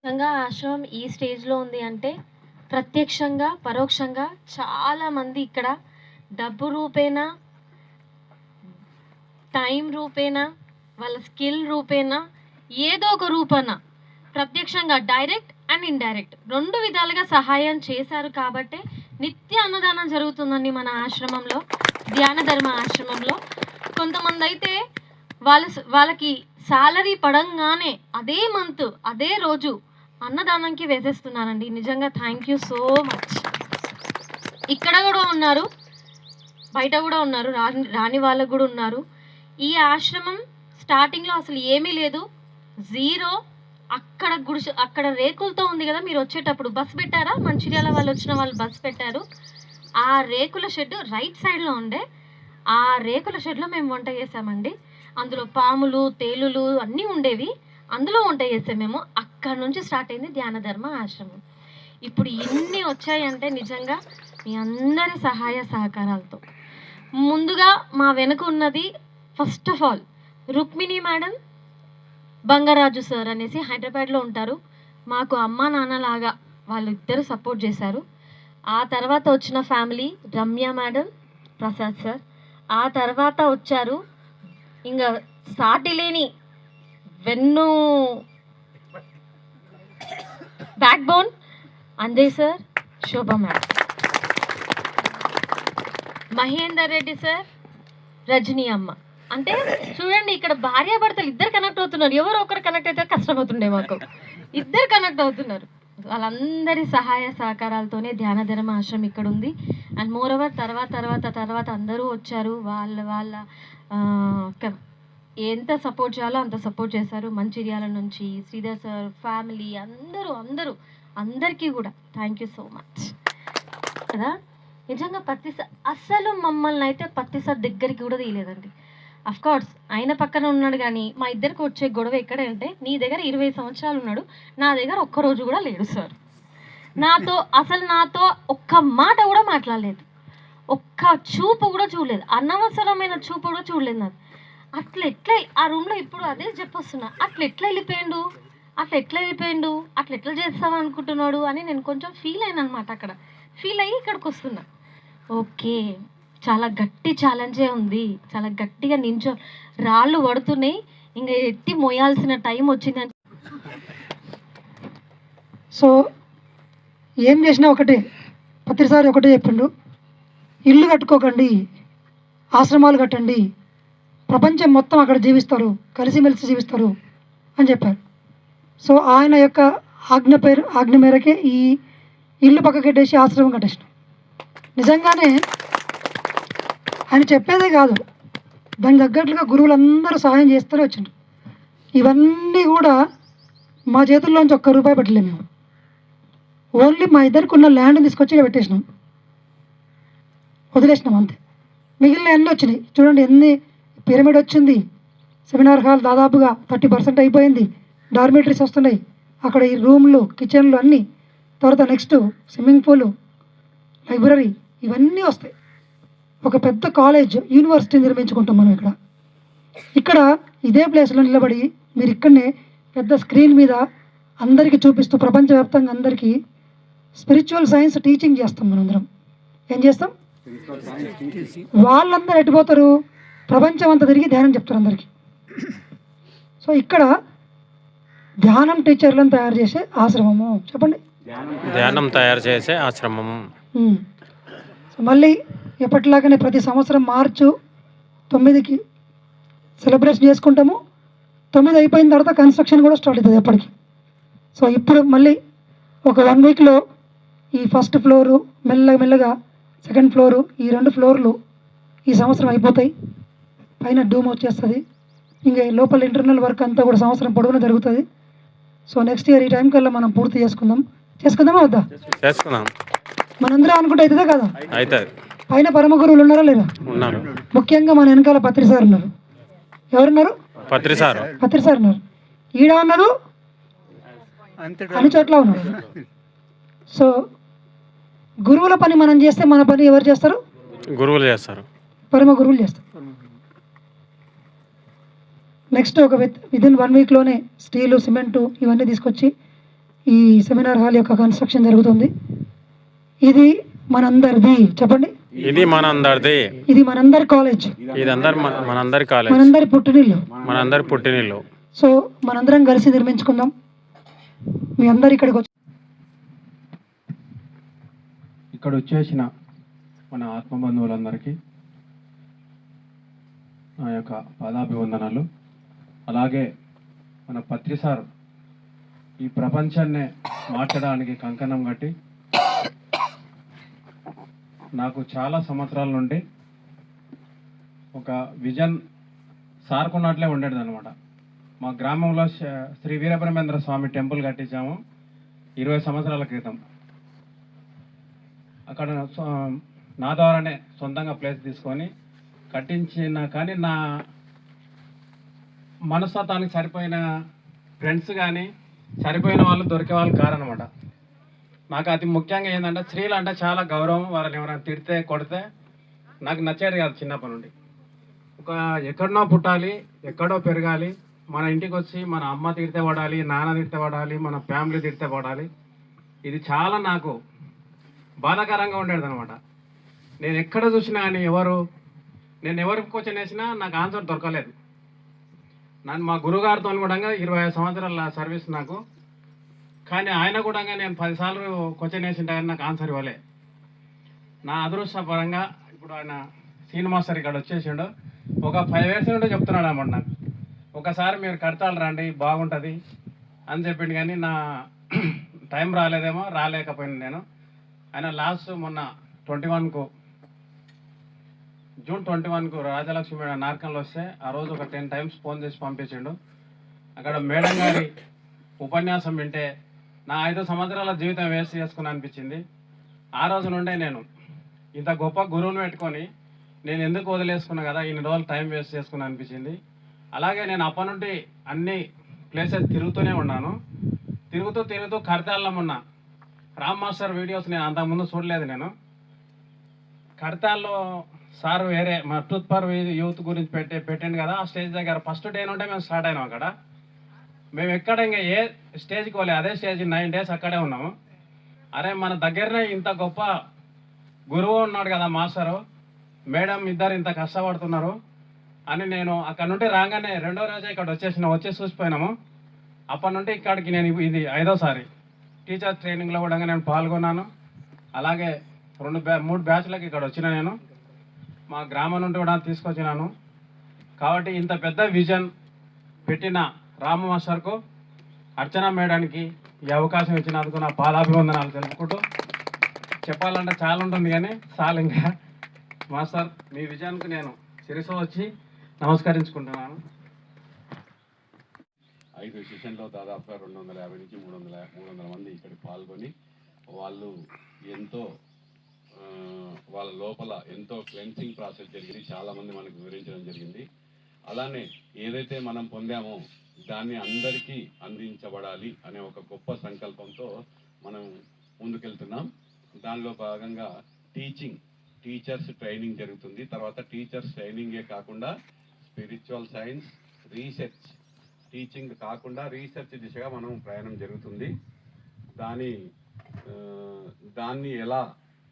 నిజంగా ఆశ్రమం ఈ స్టేజ్‌లో ఉంది అంటే, ప్రత్యక్షంగా, పరోక్షంగా చాలామంది ఇక్కడ డబ్బు రూపేణా, టైం రూపేణా, వాళ్ళ స్కిల్ రూపేణా, ఏదో ఒక రూపాన ప్రత్యక్షంగా డైరెక్ట్ అండ్ ఇండైరెక్ట్ 2 విధాలుగా సహాయం చేశారు కాబట్టే నిత్య అన్నదానం జరుగుతుందండి మన ఆశ్రమంలో. ధ్యాన ధర్మ ఆశ్రమంలో. కొంతమందైతే వాళ్ళకి సాలరీ పడంగానే అదే మంత్, అదే రోజు అన్నదానంకి వేసేస్తున్నానండి. నిజంగా థ్యాంక్ యూ సో మచ్. ఇక్కడ కూడా ఉన్నారు, బయట కూడా ఉన్నారు, రాని వాళ్ళకు కూడా ఉన్నారు. ఈ ఆశ్రమం స్టార్టింగ్లో అసలు ఏమీ లేదు, జీరో. అక్కడ రేకులతో ఉంది కదా, మీరు వచ్చేటప్పుడు బస్ పెట్టారా, మంచిర్యాల వాళ్ళు వచ్చిన వాళ్ళు బస్ పెట్టారు. ఆ రేకుల షెడ్ రైట్ సైడ్లో ఉండే, ఆ రేకుల షెడ్లో మేము వంట చేసామండి. అందులో పాములు, తేలులు అన్నీ ఉండేవి, అందులో వంట చేసాం మేము. అక్కడ నుంచి స్టార్ట్ అయింది ధ్యాన ధర్మ ఆశ్రమం. ఇప్పుడు ఇన్ని వచ్చాయంటే నిజంగా మీ అందరి సహాయ సహకారాలతో. ముందుగా మా వెనుక ఉన్నది first of all Rukmini madam, Bangaraju sir అనేసి హైదరాబాద్లో ఉంటారు. మాకు అమ్మా నాన్నలాగా వాళ్ళిద్దరు సపోర్ట్ చేశారు. ఆ తర్వాత వచ్చిన family Ramya madam, Prasad sir. ఆ తర్వాత వచ్చారు ఇంకా సాటి లేని వెన్ను బ్యాక్ బోన్ అంజయ్ సార్, శోభా మేడం, మహేందర్ రెడ్డి సార్, రజనీ అమ్మ. అంటే చూడండి, ఇక్కడ భార్యాభర్తలు ఇద్దరు కనెక్ట్ అవుతున్నారు. ఎవరో ఒకరు కనెక్ట్ అయితే కష్టమవుతుండే, మాకు ఇద్దరు కనెక్ట్ అవుతున్నారు. వాళ్ళందరి సహాయ సహకారాలతోనే ధ్యాన ధర్మ ఆశ్రమం ఇక్కడ ఉంది. అండ్ మోర్ ఓవర్ తర్వాత అందరూ వచ్చారు. వాళ్ళ ఎంత సపోర్ట్ చేయాలో అంత సపోర్ట్ చేశారు. మంచిర్యాల నుంచి శ్రీధర్ సార్, ఫ్యామిలీ అందరికీ కూడా థ్యాంక్ యూ సో మచ్ కదా. నిజంగా అస్సలు మమ్మల్ని అయితే పత్తిసారి దగ్గరికి కూడా తీయలేదండి. అఫ్కోర్స్ ఆయన పక్కన ఉన్నాడు, కానీ మా ఇద్దరికి వచ్చే గొడవ ఎక్కడంటే, నీ దగ్గర 20 సంవత్సరాలు ఉన్నాడు, నా దగ్గర ఒక్కరోజు కూడా లేడు సార్. నాతో ఒక్క మాట కూడా మాట్లాడలేదు, ఒక్క చూపు కూడా చూడలేదు, అనవసరమైన చూపు కూడా చూడలేదు నాకు. అట్లా ఆ రూమ్లో ఇప్పుడు అదే చెప్పొస్తున్నా, అట్లా ఎట్లా వెళ్ళిపోయిండు, అట్లా ఎట్లా చేస్తావు అనుకుంటున్నాడు అని నేను కొంచెం ఫీల్ అయినా అనమాట. అక్కడ ఫీల్ అయ్యి ఇక్కడికి వస్తున్నా. ఓకే, చాలా గట్టి ఛాలెంజే ఉంది, చాలా గట్టిగా రాళ్ళు పడుతున్నాయి, ఇంకా ఎత్తి మోయాల్సిన టైం వచ్చిందని. సో ఏం చేసినా ఒకటే, ప్రతిసారి ఒకటే చెప్పిండు, ఇల్లు కట్టుకోకండి, ఆశ్రమాలు కట్టండి, ప్రపంచం మొత్తం అక్కడ జీవిస్తారు, కలిసిమెలిసి జీవిస్తారు అని చెప్పారు. సో ఆయన యొక్క ఆజ్ఞ మేరకే ఈ ఇల్లు పక్కకెట్టేసి ఆశ్రమం కట్టేసినాం. నిజంగానే ఆయన చెప్పేదే కాదు, దానికి తగ్గట్లుగా గురువులందరూ సహాయం చేస్తూనే వచ్చిండ్రు. ఇవన్నీ కూడా మా చేతుల్లోంచి ఒక్క రూపాయి పెట్టలేము మేము. ఓన్లీ మా ఇద్దరికి ఉన్న ల్యాండ్ తీసుకొచ్చి పెట్టేసినాం, వదిలేసినాం అంతే. మిగిలిన అన్నీ వచ్చినాయి. చూడండి, ఎన్ని పిరమిడ్ వచ్చింది, సెమినార్ హాల్ దాదాపుగా 30% అయిపోయింది, డార్మేటరీస్ వస్తున్నాయి, అక్కడ ఈ రూమ్లు, కిచెన్లు అన్నీ. తర్వాత నెక్స్ట్ స్విమ్మింగ్ పూలు, లైబ్రరీ, ఇవన్నీ వస్తాయి. ఒక పెద్ద కాలేజ్, యూనివర్సిటీ నిర్మించుకుంటాం మనం ఇక్కడ ఇదే ప్లేస్లో నిలబడి మీరు ఇక్కడనే పెద్ద స్క్రీన్ మీద అందరికీ చూపిస్తూ ప్రపంచవ్యాప్తంగా అందరికీ స్పిరిచువల్ సైన్స్ టీచింగ్ చేస్తాం. మనందరం ఏం చేస్తాం, వాళ్ళందరూ ఎట్టిపోతారు, ప్రపంచం అంతా తిరిగి ధ్యానం చెప్తారు అందరికీ. సో ఇక్కడ ధ్యానం టీచర్లను తయారు చేసే ఆశ్రమము. చెప్పండి, ధ్యానం తయారు చేసే ఆశ్రమము. సో మళ్ళీ ఎప్పటిలాగానే ప్రతి సంవత్సరం మార్చి 9కి సెలబ్రేషన్ చేసుకుంటాము. 9 అయిపోయిన తర్వాత కన్స్ట్రక్షన్ కూడా స్టార్ట్ అవుతుంది ఎప్పటికి. సో ఇప్పుడు మళ్ళీ ఒక 1 వీక్లో ఈ ఫస్ట్ ఫ్లోరు, మెల్లగా సెకండ్ ఫ్లోరు, ఈ 2 ఫ్లోర్లు ఈ సంవత్సరం అయిపోతాయి. పైన డూమ్ వచ్చేస్తుంది. ఇంకా లోపల ఇంటర్నల్ వర్క్ అంతా కూడా సంవత్సరం పొడవునా జరుగుతుంది. సో నెక్స్ట్ ఇయర్ ఈ టైం కల్లా మనం పూర్తి చేసుకుందామా వద్దా? మనందరం అనుకుంటే అవుతుందా కదా? పైన పరమ గురువులు ఉన్నారా లేరా? ముఖ్యంగా మన వెనకాల పత్రి సార్ ఉన్నారు. ఎవరున్నారు? పత్రి సార్ ఉన్నారు. ఈడ ఉన్నారు, అన్ని చోట్ల ఉన్నారు. సో గురువుల పని మనం చేస్తే మన పని ఎవరు చేస్తారు? గురువులు చేస్తారు, పరమ గురువులు చేస్తారు. నెక్స్ట్ ఒక విదిన్ 1 వీక్లోనే స్టీలు, సిమెంటు ఇవన్నీ తీసుకొచ్చి ఈ సెమినార్ హాల్ యొక్క కన్స్ట్రక్షన్ జరుగుతుంది. ఇది మనందరిది, చెప్పండి. ఇది మనందరిది. ఇది మనందరి కాలేజ్, మనందరి కాలేజ్, మనందరి పుట్టినిల్లు, మనందరి పుట్టినిల్లు. సో మనందరం కలిసి నిర్మించుకుందాం. మీ అందరు ఇక్కడికి వచ్చి ఇక్కడ వచ్చేసిన మన ఆత్మబంధువులందరికీ నా యొక్క పాదాభివందనాలు. అలాగే మన పత్రి సార్ ఈ ప్రపంచాన్నే మార్చడానికి కంకణం కట్టి నాకు చాలా సంవత్సరాల నుండి ఒక విజన్ సార్కున్నట్లే ఉండేది అనమాట. మా గ్రామంలో శ్రీ వీరబ్రహ్మేంద్ర స్వామి టెంపుల్ కట్టించాము 20 సంవత్సరాల క్రితం. అక్కడ నా ద్వారానే సొంతంగా ప్లేస్ తీసుకొని కట్టించిన, కానీ నా మనస్తత్వానికి సరిపోయిన ఫ్రెండ్స్ కానీ సరిపోయిన వాళ్ళు దొరికే వాళ్ళు కారనమాట. నాకు అతి ముఖ్యంగా ఏంటంటే స్త్రీలు అంటే చాలా గౌరవం. వాళ్ళని ఎవరైనా తిడితే కొడితే నాకు నచ్చేది కాదు చిన్నప్పటి నుండి. ఒక ఎక్కడనో పుట్టాలి, ఎక్కడో పెరగాలి, మన ఇంటికి వచ్చి మన అమ్మ తిడితే పడాలి, నాన్న తిడితే పడాలి, మన ఫ్యామిలీ తిడితే పడాలి. ఇది చాలా నాకు బాధాకరంగా ఉండేది అనమాట. నేను ఎక్కడ చూసినా అని నేను ఎవరికి క్వశ్చన్ వేసినా నాకు ఆన్సర్ దొరకలేదు. నన్ను మా గురుగారితో కూడా 25 సంవత్సరాల సర్వీస్ నాకు, కానీ ఆయన కూడా నేను 10 సార్లు క్వశ్చన్ వేసింటే కానీ నాకు ఆన్సర్ ఇవ్వలే. నా అదృష్టపరంగా ఇప్పుడు ఆయన సీన్ మాస్టర్ ఇక్కడ వచ్చేసిండు. ఒక 5 ఇయర్స్ నుండి చెప్తున్నాడు అన్నమాట నాకు, ఒకసారి మీరు కడతాలు రండి బాగుంటుంది అని చెప్పిండు. కానీ నా టైం రాలేదేమో, రాలేకపోయింది నేను. ఆయన లాస్ట్ మొన్న 21కు జూన్ 21కు రాజలక్ష్మి మేడం నార్కన్లో వస్తే ఆ రోజు ఒక 10 టైమ్స్ ఫోన్ చేసి పంపించిండు. అక్కడ మేడం గారి ఉపన్యాసం వింటే నా 5 సంవత్సరాల జీవితం వేస్ట్ చేసుకుని అనిపించింది. ఆ రోజు నుండే నేను ఇంత గొప్ప గురువుని పెట్టుకొని నేను ఎందుకు వదిలేసుకున్నా కదా, ఇన్ని రోజులు టైం వేస్ట్ చేసుకుని అనిపించింది. అలాగే నేను అప్పటి నుండి అన్ని ప్లేసెస్ తిరుగుతూనే ఉన్నాను. తిరుగుతూ కడతాల్లో ఉన్న రామ్ మాస్టర్ వీడియోస్ నేను అంతకుముందు చూడలేదు. నేను కడతాల్లో సార్ వేరే మా టూత్ పర్ యూత్ గురించి పెట్టండి కదా, ఆ స్టేజ్ దగ్గర ఫస్ట్ డే నుండే మేము స్టార్ట్ అయినాం. అక్కడ మేము ఎక్కడ ఇంకా ఏ స్టేజ్కి పోలే, అదే స్టేజ్ 9 days అక్కడే ఉన్నాము. అరే మన దగ్గరనే ఇంత గొప్ప గురువు ఉన్నాడు కదా మాస్టరు, మేడం ఇద్దరు ఇంత కష్టపడుతున్నారు అని నేను అక్కడ నుండి రాగానే 2వ రోజే ఇక్కడ వచ్చి చూసిపోయినాము. అప్పటి నుండి ఇక్కడికి నేను ఇది 5వ సారి టీచర్ ట్రైనింగ్లో కూడా నేను పాల్గొన్నాను. అలాగే 3 బ్యాచ్లకి ఇక్కడ వచ్చిన నేను మా గ్రామం నుండి కూడా తీసుకొచ్చినాను. కాబట్టి ఇంత పెద్ద విజన్ పెట్టిన రాము మాస్టర్కు, అర్చన మేడానికి ఈ అవకాశం ఇచ్చినందుకు నా పాదాభివందనాలు తెలుపుకుంటూ, చెప్పాలంటే చాలా ఉంటుంది కానీ చాలు. ఇంకా మాస్టర్ మీ విజయానికి నేను శిరస్సు వచ్చి నమస్కరించుకుంటున్నాను. 5 సెషన్లో దాదాపుగా 250 నుంచి 300 మంది ఇక్కడ పాల్గొని వాళ్ళు ఎంతో వాళ్ళ లోపల ఎంతో క్లెన్సింగ్ ప్రాసెస్ జరిగింది. చాలామంది మనకు వివరించడం జరిగింది. అలానే ఏదైతే మనం పొందామో దాన్ని అందరికీ అందించబడాలి అనే ఒక గొప్ప సంకల్పంతో మనం ముందుకెళ్తున్నాం. దానిలో భాగంగా టీచర్స్ ట్రైనింగ్ జరుగుతుంది. తర్వాత టీచర్స్ ట్రైనింగే కాకుండా స్పిరిచువల్ సైన్స్, రీసెర్చ్, టీచింగ్ కాకుండా రీసెర్చ్ దిశగా మనం ప్రయాణం జరుగుతుంది. దాన్ని ఎలా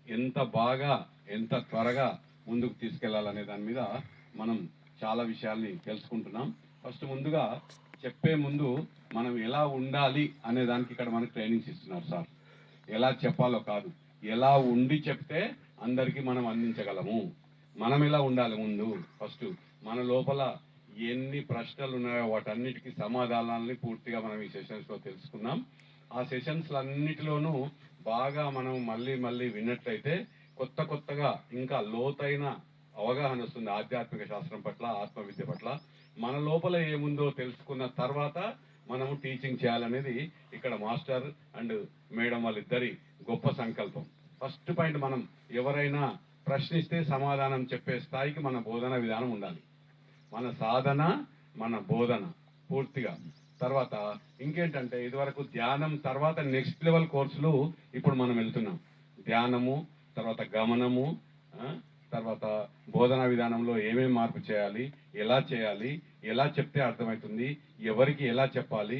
ఎంత బాగా ఎంత త్వరగా ముందుకు తీసుకెళ్లాలనే దాని మీద మనం చాలా విషయాల్ని తెలుసుకుంటున్నాం. ఫస్ట్ ముందుగా చెప్పే ముందు మనం ఎలా ఉండాలి అనే దానికి ఇక్కడ మనకు ట్రైనింగ్స్ ఇస్తున్నారు సార్. ఎలా చెప్పాలో కాదు, ఎలా ఉండి చెప్తే అందరికీ మనం అందించగలము. మనం ఎలా ఉండాలి ముందు ఫస్ట్ మన లోపల ఎన్ని ప్రశ్నలు ఉన్నాయో వాటన్నిటికీ సమాధానాలని పూర్తిగా మనం ఈ సెషన్స్లో తెలుసుకున్నాం. ఆ సెషన్స్లన్నిటిలోనూ బాగా మనం మళ్ళీ విన్నట్లయితే కొత్తగా ఇంకా లోతైన అవగాహన వస్తుంది ఆధ్యాత్మిక శాస్త్రం పట్ల, ఆత్మవిద్య పట్ల. మన లోపల ఏముందో తెలుసుకున్న తర్వాత మనము టీచింగ్ చేయాలనేది ఇక్కడ మాస్టర్ అండ్ మేడం వాళ్ళిద్దరి గొప్ప సంకల్పం. ఫస్ట్ పాయింట్, మనం ఎవరైనా ప్రశ్నిస్తే సమాధానం చెప్పే స్థాయికి మన బోధన విధానం ఉండాలి. మన సాధన, మన బోధన పూర్తిగా. తర్వాత ఇంకేంటంటే ఇదివరకు ధ్యానం తర్వాత నెక్స్ట్ లెవెల్ కోర్సులు ఇప్పుడు మనం వెళ్తున్నాం. ధ్యానము, తర్వాత గమనము, తర్వాత బోధనా విధానంలో ఏమేమి మార్పు చేయాలి, ఎలా చెప్తే అర్థమవుతుంది, ఎవరికి ఎలా చెప్పాలి,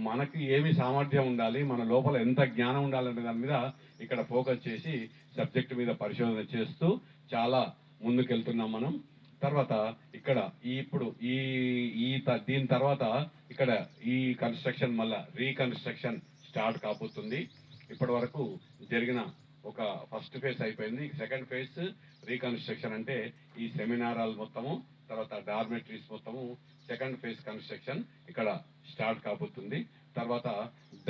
మనకి ఏమి సామర్థ్యం ఉండాలి, మన లోపల ఎంత జ్ఞానం ఉండాలనే దాని మీద ఇక్కడ ఫోకస్ చేసి సబ్జెక్ట్ మీద పరిశోధన చేస్తూ చాలా ముందుకెళ్తున్నాం మనం. తర్వాత ఇక్కడ ఇప్పుడు దీని తర్వాత ఇక్కడ ఈ కన్స్ట్రక్షన్ మళ్ళా రీకన్స్ట్రక్షన్ స్టార్ట్ కాబోతుంది. ఇప్పటి వరకు జరిగిన ఒక ఫస్ట్ ఫేజ్ అయిపోయింది. సెకండ్ ఫేజ్ రీకన్స్ట్రక్షన్ అంటే ఈ సెమినార్ హాల్ మొత్తము, తర్వాత డార్మెటరీస్ మొత్తము సెకండ్ ఫేజ్ కన్స్ట్రక్షన్ ఇక్కడ స్టార్ట్ కాబోతుంది. తర్వాత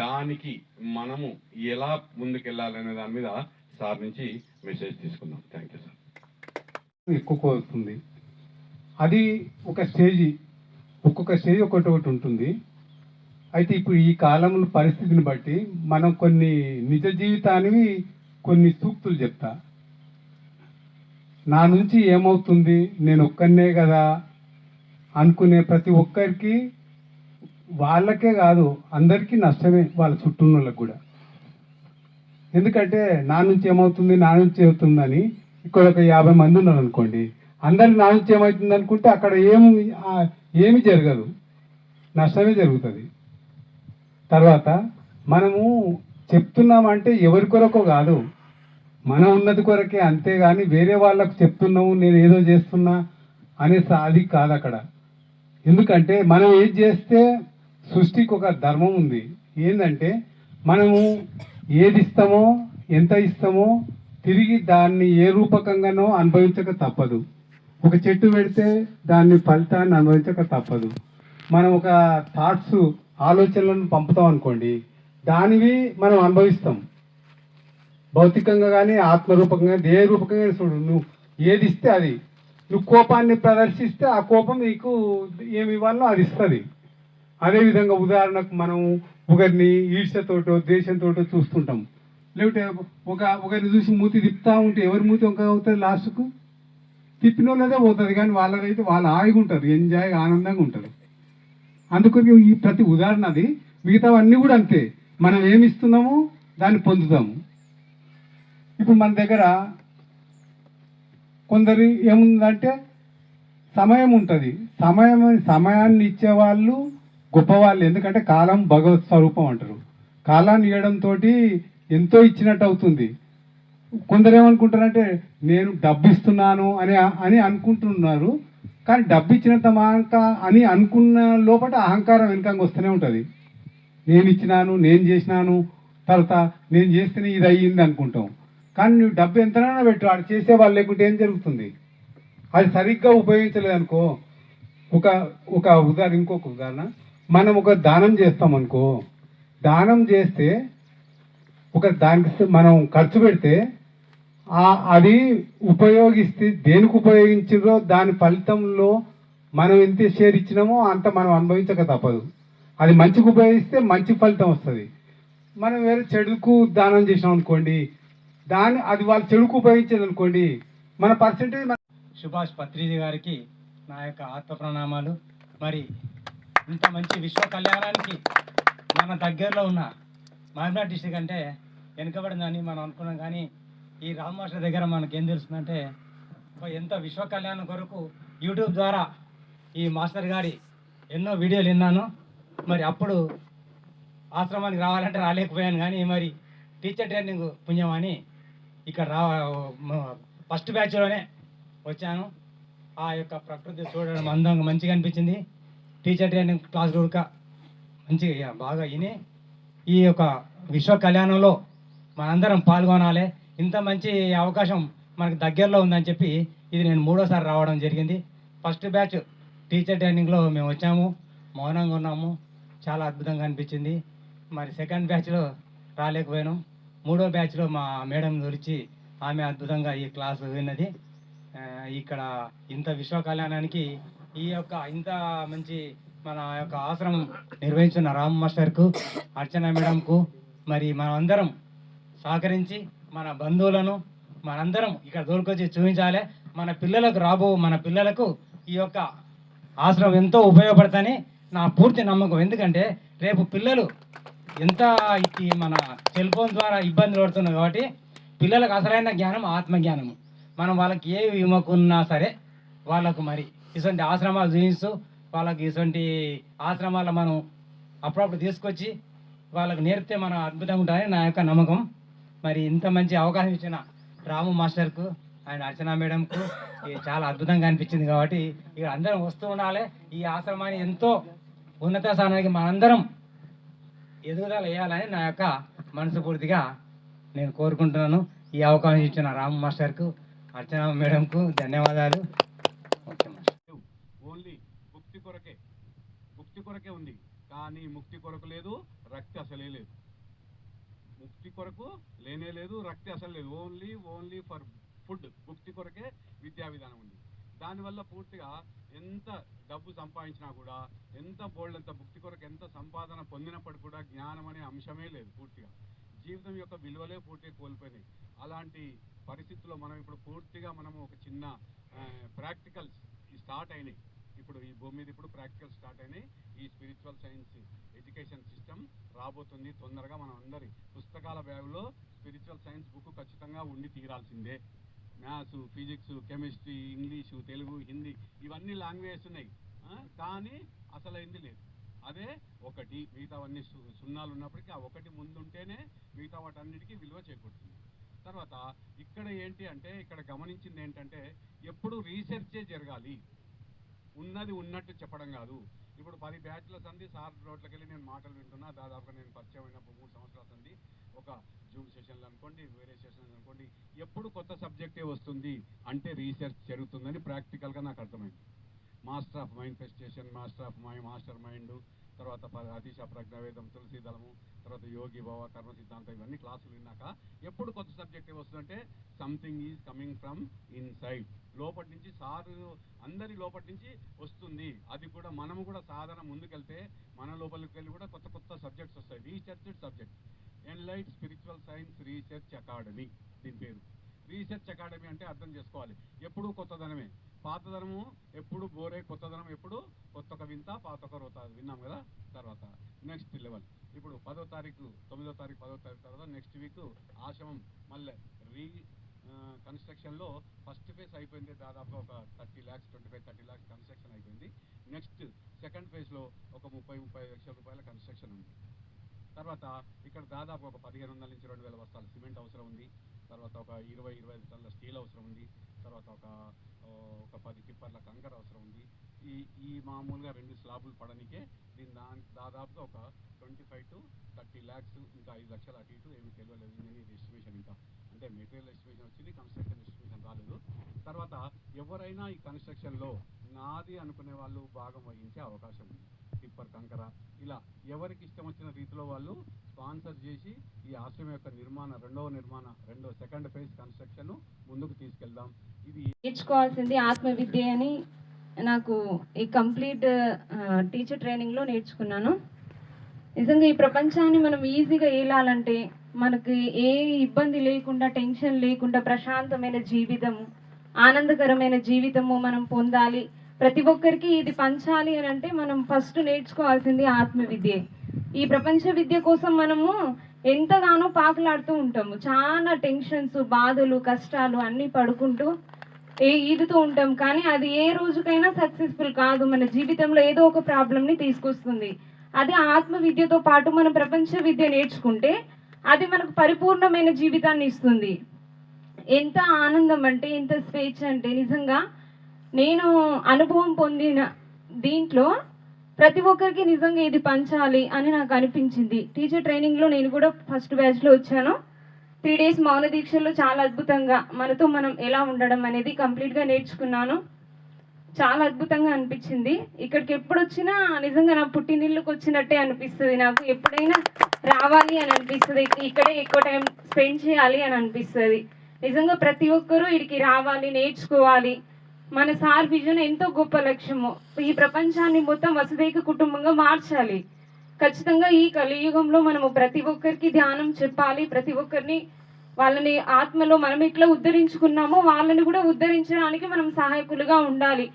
దానికి మనము ఎలా ముందుకెళ్ళాలనే దాని మీద సార్ నుంచి మెసేజ్ తీసుకుందాం. Thank you sir. ఎక్కువ వస్తుంది. అది ఒక స్టేజీ, ఒక్కొక్క స్టేజ్ ఒకటి ఉంటుంది. అయితే ఇప్పుడు ఈ కాలంలో పరిస్థితిని బట్టి మనం కొన్ని నిజ జీవితానివి కొన్ని సూక్తులు చెప్తా. నా నుంచి ఏమవుతుంది, నేను ఒక్కనే కదా అనుకునే ప్రతి ఒక్కరికి, వాళ్ళకే కాదు అందరికీ నష్టమే, వాళ్ళ చుట్టూ వాళ్ళకి కూడా. ఎందుకంటే నా నుంచి ఏమవుతుంది, నా నుంచి ఏమవుతుందని ఇక్కడ ఒక 50 మంది ఉన్నారు అనుకోండి, అందరికి నా నుంచి ఏమవుతుంది అనుకుంటే అక్కడ ఏమి జరగదు, నష్టమే జరుగుతుంది. తర్వాత మనము చెప్తున్నామంటే ఎవరి కొరకో కాదు, మన ఉన్నతి కొరకే, అంతేగాని వేరే వాళ్ళకు చెప్తున్నాము నేను ఏదో చేస్తున్నా అనేసి అది కాదు అక్కడ. ఎందుకంటే మనం ఏది చేస్తే సృష్టికి ఒక ధర్మం ఉంది. ఏంటంటే మనము ఏది ఇస్తామో ఎంత ఇస్తామో తిరిగి దాన్ని ఏ రూపకంగానో అనుభవించక తప్పదు. ఒక చెట్టు పెడితే దాన్ని ఫలితాన్ని అనుభవించక తప్పదు. మనం ఒక థాట్స్ ఆలోచనలను పంపుతాం అనుకోండి, దానివి మనం అనుభవిస్తాం. భౌతికంగా కానీ ఆత్మరూపకంగా ఏ రూపకంగా చూడు, నువ్వు ఏది ఇస్తే అది. నువ్వు కోపాన్ని ప్రదర్శిస్తే ఆ కోపం నీకు ఏమి ఇవ్వాలో అది ఇస్తుంది. అదేవిధంగా ఉదాహరణకు మనం ఒకరిని ఈర్ష్యతోటో ద్వేషంతోటో చూస్తుంటాం, లేకపోతే ఒకరిని చూసి మూతి తిప్పుతా ఉంటే ఎవరి మూతి వంక అవుతుంది, లాస్ట్కు తిప్పిన వాళ్ళదే పోతుంది, కానీ వాళ్ళదైతే వాళ్ళు హాయిగా ఉంటారు, ఎంజాయ్గా ఆనందంగా ఉంటారు. అందుకని ఈ ప్రతి ఉదాహరణ అది, మిగతావన్నీ కూడా అంతే. మనం ఏమి ఇస్తున్నామో దాన్ని పొందుతాము. ఇప్పుడు మన దగ్గర కొందరు ఏముందంటే సమయం ఉంటుంది. సమయాన్ని ఇచ్చేవాళ్ళు గొప్పవాళ్ళు. ఎందుకంటే కాలం భగవత్ స్వరూపం అంటారు. కాలాన్ని ఇవ్వడంతో ఎంతో ఇచ్చినట్టు అవుతుంది. కొందరు ఏమనుకుంటారంటే నేను డబ్బు ఇస్తున్నాను అని అనుకుంటున్నారు, కానీ డబ్బు ఇచ్చినంత అని అనుకున్న లోపల అహంకారం వెనకంగా వస్తూనే ఉంటుంది. నేను ఇచ్చినాను, నేను చేసినాను, తర్వాత నేను చేస్తేనే ఇది అయ్యింది అనుకుంటాం. కానీ నువ్వు డబ్బు ఎంతనైనా పెట్టు, అది చేసే వాళ్ళు లేకుంటే ఏం జరుగుతుంది? అది సరిగ్గా ఉపయోగించలేదు అనుకో. ఇంకొక ఉదాహరణ, మనం ఒక దానం చేస్తాం అనుకో, దానం చేస్తే దానికి మనం ఖర్చు పెడితే అది ఉపయోగిస్తే దేనికి ఉపయోగించారో దాని ఫలితంలో మనం ఎంత షేర్ ఇచ్చినామో అంత మనం అనుభవించక తప్పదు. అది మంచికి ఉపయోగిస్తే మంచి ఫలితం వస్తుంది. మనం వేరే చెడుకు దానం చేసినాం అనుకోండి, అది వాళ్ళు చెడుకు ఉపయోగించారు అనుకోండి, మన పర్సెంటేజ్. సుభాష్ పత్రిజీ గారికి నా యొక్క ఆత్మ ప్రణామాలు. మరి ఇంత మంచి విశ్వ కళ్యాణానికి మన దగ్గరలో ఉన్న మహబూబ్నగర్ డిస్ట్రిక్ట్ అంటే వెనుకబడిందని మనం అనుకున్నాం, కానీ ఈ రామ్ మాస్టర్ దగ్గర మనకేం తెలుస్తుందంటే ఎంత విశ్వ కళ్యాణం కొరకు యూట్యూబ్ ద్వారా ఈ మాస్టర్ గారి ఎన్నో వీడియోలు విన్నాను. మరి అప్పుడు ఆశ్రమానికి రావాలంటే రాలేకపోయాను, కానీ మరి టీచర్ ట్రైనింగ్ పుణ్యమని ఇక్కడ ఫస్ట్ బ్యాచ్లోనే వచ్చాను. ఆ యొక్క ప్రకృతి చూడడం అందంగా మంచిగా అనిపించింది. టీచర్ ట్రైనింగ్ క్లాస్ కూడా మంచిగా బాగా విని ఈ యొక్క విశ్వ కళ్యాణంలో మనందరం పాల్గొనాలి. ఇంత మంచి అవకాశం మనకు దగ్గరలో ఉందని చెప్పి ఇది నేను 3వ సారి రావడం జరిగింది. ఫస్ట్ బ్యాచ్ టీచర్ ట్రైనింగ్లో మేము వచ్చాము, మౌనంగా ఉన్నాము, చాలా అద్భుతంగా అనిపించింది. మరి సెకండ్ బ్యాచ్లో రాలేకపోయాను. 3వ బ్యాచ్లో మా మేడం గురించి ఆమె అద్భుతంగా ఈ క్లాసు విన్నది. ఇక్కడ ఇంత విశ్వ కళ్యాణానికి ఈ యొక్క ఇంత మంచి మన యొక్క ఆశ్రమం నిర్వహించిన రామ్ మాస్టర్కు, అర్చన మేడంకు, మరి మనం అందరం సహకరించి మన బంధువులను మనందరం ఇక్కడ తోలుకొచ్చి చూపించాలి. మన పిల్లలకు ఈ యొక్క ఆశ్రమం ఎంతో ఉపయోగపడతాయని నా పూర్తి నమ్మకం. ఎందుకంటే రేపు పిల్లలు ఎంత మన సెల్ ఫోన్ ద్వారా ఇబ్బందులు పడుతున్నారు కాబట్టి పిల్లలకు అసలైన జ్ఞానం ఆత్మజ్ఞానము. మనం వాళ్ళకి ఏ విమకున్నా సరే వాళ్ళకు మరి ఇటువంటి ఆశ్రమాలు చూపిస్తూ వాళ్ళకి ఇటువంటి ఆశ్రమాల్లో మనం అప్పుడప్పుడు తీసుకొచ్చి వాళ్ళకు నేర్పితే మనం అద్భుతంగా ఉంటుందని నా యొక్క నమ్మకం. మరి ఇంత మంచి అవకాశం ఇచ్చిన రాము మాస్టర్కు ఆయన అర్చన మేడంకు ఇది చాలా అద్భుతంగా అనిపించింది. కాబట్టి ఇక అందరం వస్తూ ఉండాలి. ఈ ఆశ్రమాన్ని ఎంతో ఉన్నత స్థానానికి మనందరం ఎదుగుదల వేయాలని నా యొక్క మనస్ఫూర్తిగా నేను కోరుకుంటున్నాను. ఈ అవకాశం ఇచ్చిన రాము మాస్టర్కు అర్చన మేడంకు ధన్యవాదాలు. Okay master. ఓన్లీ ముక్తి కొరకే ఉంది, కానీ ముక్తి కొరకు లేదు, రక్తి అసలే లేదు. ముక్తి కొరకు లేనే లేదు, రక్తి అసలు లేదు. Only for food. ముక్తి కొరకే విద్యా విధానం ఉంది. దానివల్ల పూర్తిగా ఎంత డబ్బు సంపాదించినా కూడా, ఎంత బోల్డ్ ముక్తి కొరకు ఎంత సంపాదన పొందినప్పటికీ కూడా జ్ఞానం అనే అంశమే లేదు. పూర్తిగా జీవితం యొక్క విలువలే పూర్తిగా కోల్పోయినాయి. అలాంటి పరిస్థితుల్లో మనం ఇప్పుడు పూర్తిగా మనము ఒక చిన్న ప్రాక్టికల్స్ స్టార్ట్ అయినాయి. ఇప్పుడు ఈ భూమి మీద ఇప్పుడు ప్రాక్టికల్ స్టార్ట్ అయినాయి. ఈ స్పిరిచువల్ సైన్స్ ఎడ్యుకేషన్ సిస్టమ్ రాబోతుంది తొందరగా. మనం అందరి పుస్తకాల బ్యాగులో స్పిరిచువల్ సైన్స్ బుక్ ఖచ్చితంగా ఉండి తీరాల్సిందే. Maths, physics, chemistry, English, Telugu, Hindi ఇవన్నీ లాంగ్వేజెస్ ఉన్నాయి, కానీ అసలు అయింది లేదు. అదే ఒకటి, మిగతావన్నీ సున్నాలు ఉన్నప్పటికీ ఆ ఒకటి ముందుంటేనే మిగతా వాటన్నిటికీ విలువ చేకూరుతుంది. తర్వాత ఇక్కడ ఏంటి అంటే, ఇక్కడ గమనించింది ఏంటంటే ఎప్పుడు రీసెర్చే జరగాలి, ఉన్నది ఉన్నట్టు చెప్పడం కాదు. ఇప్పుడు 10 బ్యాచ్ల సంది సార్ రోడ్లకి వెళ్ళి నేను మాటలు వింటున్నా. దాదాపుగా నేను పరిచయం అయినప్పుడు 3 సంవత్సరాల సంది ఒక జూమ్ సెషన్లు అనుకోండి, వేరే సెషన్లు అనుకోండి, ఎప్పుడు కొత్త సబ్జెక్టే వస్తుంది అంటే రీసెర్చ్ జరుగుతుందని ప్రాక్టికల్గా నాకు అర్థమైంది. Master of mind, master mind, తర్వాత అతిశ ప్రజ్ఞావేదం, తులసి దళము, తర్వాత యోగి భావ, కర్మ సిద్ధాంతం, ఇవన్నీ క్లాసులు విన్నాక ఎప్పుడు కొత్త సబ్జెక్ట్ వస్తుందంటే something is coming from inside. లోపటి నుంచి అందరి లోపటి నుంచి వస్తుంది. అది కూడా మనము కూడా సాధన ముందుకెళ్తే మన లోపలికి వెళ్ళి కూడా కొత్త కొత్త సబ్జెక్ట్స్ వస్తాయి. Research subject ఎన్లైట్ spiritual science research academy దీని పేరు. రీసెర్చ్ అకాడమీ అంటే అర్థం చేసుకోవాలి, ఎప్పుడు కొత్తదనమే. పాతదనము ఎప్పుడు బోరే, కొత్తదనం ఎప్పుడు కొత్త వింత, పాత రోత విన్నాం కదా. తర్వాత నెక్స్ట్ లెవెల్ ఇప్పుడు 9వ తారీఖు తర్వాత నెక్స్ట్ వీక్ ఆశ్రమం మళ్ళీ కన్స్ట్రక్షన్లో ఫస్ట్ ఫేజ్ అయిపోయింది. దాదాపుగా ఒక 30 lakhs 25-30 lakhs కన్స్ట్రక్షన్ అయిపోయింది. నెక్స్ట్ సెకండ్ ఫేజ్లో ఒక 30-35 లక్షల రూపాయల కన్స్ట్రక్షన్ ఉంది. తర్వాత ఇక్కడ దాదాపు ఒక 1500 నుంచి 2000 బస్తాలు సిమెంట్ అవసరం ఉంది. తర్వాత ఒక 20-25 టన్నుల స్టీల్ అవసరం ఉంది. తర్వాత ఒక 10 టిప్పర్ల కంకర అవసరం ఉంది. ఈ మామూలుగా 2 స్లాబులు పడనికే దాదాపుగా ఒక 25-30 lakhs, ఇంకా 5 లక్షలు అటు ఇటు ఏమీ తెలియలేదు. ఇంజనీర్ ఎస్టిమేషన్ ఇంకా అంటే మెటీరియల్ ఎస్టిమేషన్ వచ్చింది, కన్స్ట్రక్షన్ ఎస్టిమేషన్ రాలేదు. తర్వాత ఎవరైనా ఈ కన్స్ట్రక్షన్లో నాది అనుకునే వాళ్ళు భాగం వహించే అవకాశం ఉంది. టిప్పర్, కంకర ఇలా ఎవరికి ఇష్టం వచ్చిన రీతిలో వాళ్ళు స్పాన్సర్ చేసి ఈ ఆశ్రమం యొక్క రెండో సెకండ్ ఫేజ్ కన్స్ట్రక్షన్ ముందుకు తీసుకెళ్దాం. ఇది నేర్చుకోవాల్సింది ఆత్మ విద్య అని నాకు ఈ కంప్లీట్ టీచర్ ట్రైనింగ్లో నేర్చుకున్నాను. నిజంగా ఈ ప్రపంచాన్ని మనం ఈజీగా ఏలాలంటే మనకి ఏ ఇబ్బంది లేకుండా, టెన్షన్ లేకుండా ప్రశాంతమైన జీవితము, ఆనందకరమైన జీవితము మనం పొందాలి. ప్రతి ఒక్కరికి ఇది పంచాలి అని అంటే మనం ఫస్ట్ నేర్చుకోవాల్సింది ఆత్మ విద్యే. ఈ ప్రపంచ విద్య కోసం మనము ఎంతగానో పాకులాడుతూ ఉంటాము. చాలా టెన్షన్స్, బాధలు, కష్టాలు అన్నీ పడుకుంటూ ఈదుతూ ఉంటాం. కానీ అది ఏ రోజుకైనా సక్సెస్ఫుల్ కాదు. మన జీవితంలో ఏదో ఒక ప్రాబ్లంని తీసుకొస్తుంది. అదే ఆత్మ విద్యతో పాటు మనం ప్రపంచ విద్య నేర్చుకుంటే అది మనకు పరిపూర్ణమైన జీవితాన్ని ఇస్తుంది. ఎంత ఆనందం అంటే, ఎంత స్వేచ్ఛ అంటే, నిజంగా నేను అనుభవం పొందిన దీంట్లో ప్రతి ఒక్కరికి నిజంగా ఇది పంచాలి అని నాకు అనిపించింది. టీచర్ ట్రైనింగ్లో నేను కూడా ఫస్ట్ బ్యాచ్లో వచ్చాను. 3 days మౌన దీక్షల్లో చాలా అద్భుతంగా మనతో మనం ఎలా ఉండడం అనేది కంప్లీట్గా నేర్చుకున్నాను. చాలా అద్భుతంగా అనిపించింది. ఇక్కడికి ఎప్పుడు వచ్చినా నిజంగా నా పుట్టినిల్లుకి వచ్చినట్టే అనిపిస్తుంది. నాకు ఎప్పుడైనా రావాలి అని అనిపిస్తుంది. ఇక్కడే ఎక్కువ టైం స్పెండ్ చేయాలి అని అనిపిస్తుంది. నిజంగా ప్రతి ఒక్కరూ ఇక్కడికి రావాలి, నేర్చుకోవాలి. మన సార్ విజన్ ఎంతో గొప్ప లక్ష్యము. ఈ ప్రపంచాన్ని మొత్తం వసుదైక కుటుంబంగా మార్చాలి. ఖచ్చితంగా ఈ కలియుగంలో మనము ప్రతి ఒక్కరికి ధ్యానం చెప్పాలి. ప్రతి ఒక్కరిని వాళ్ళని ఆత్మలో మనం ఎట్లా ఉద్ధరించుకున్నామో వాళ్ళని కూడా ఉద్ధరించడానికి మనం సహాయకులుగా ఉండాలి.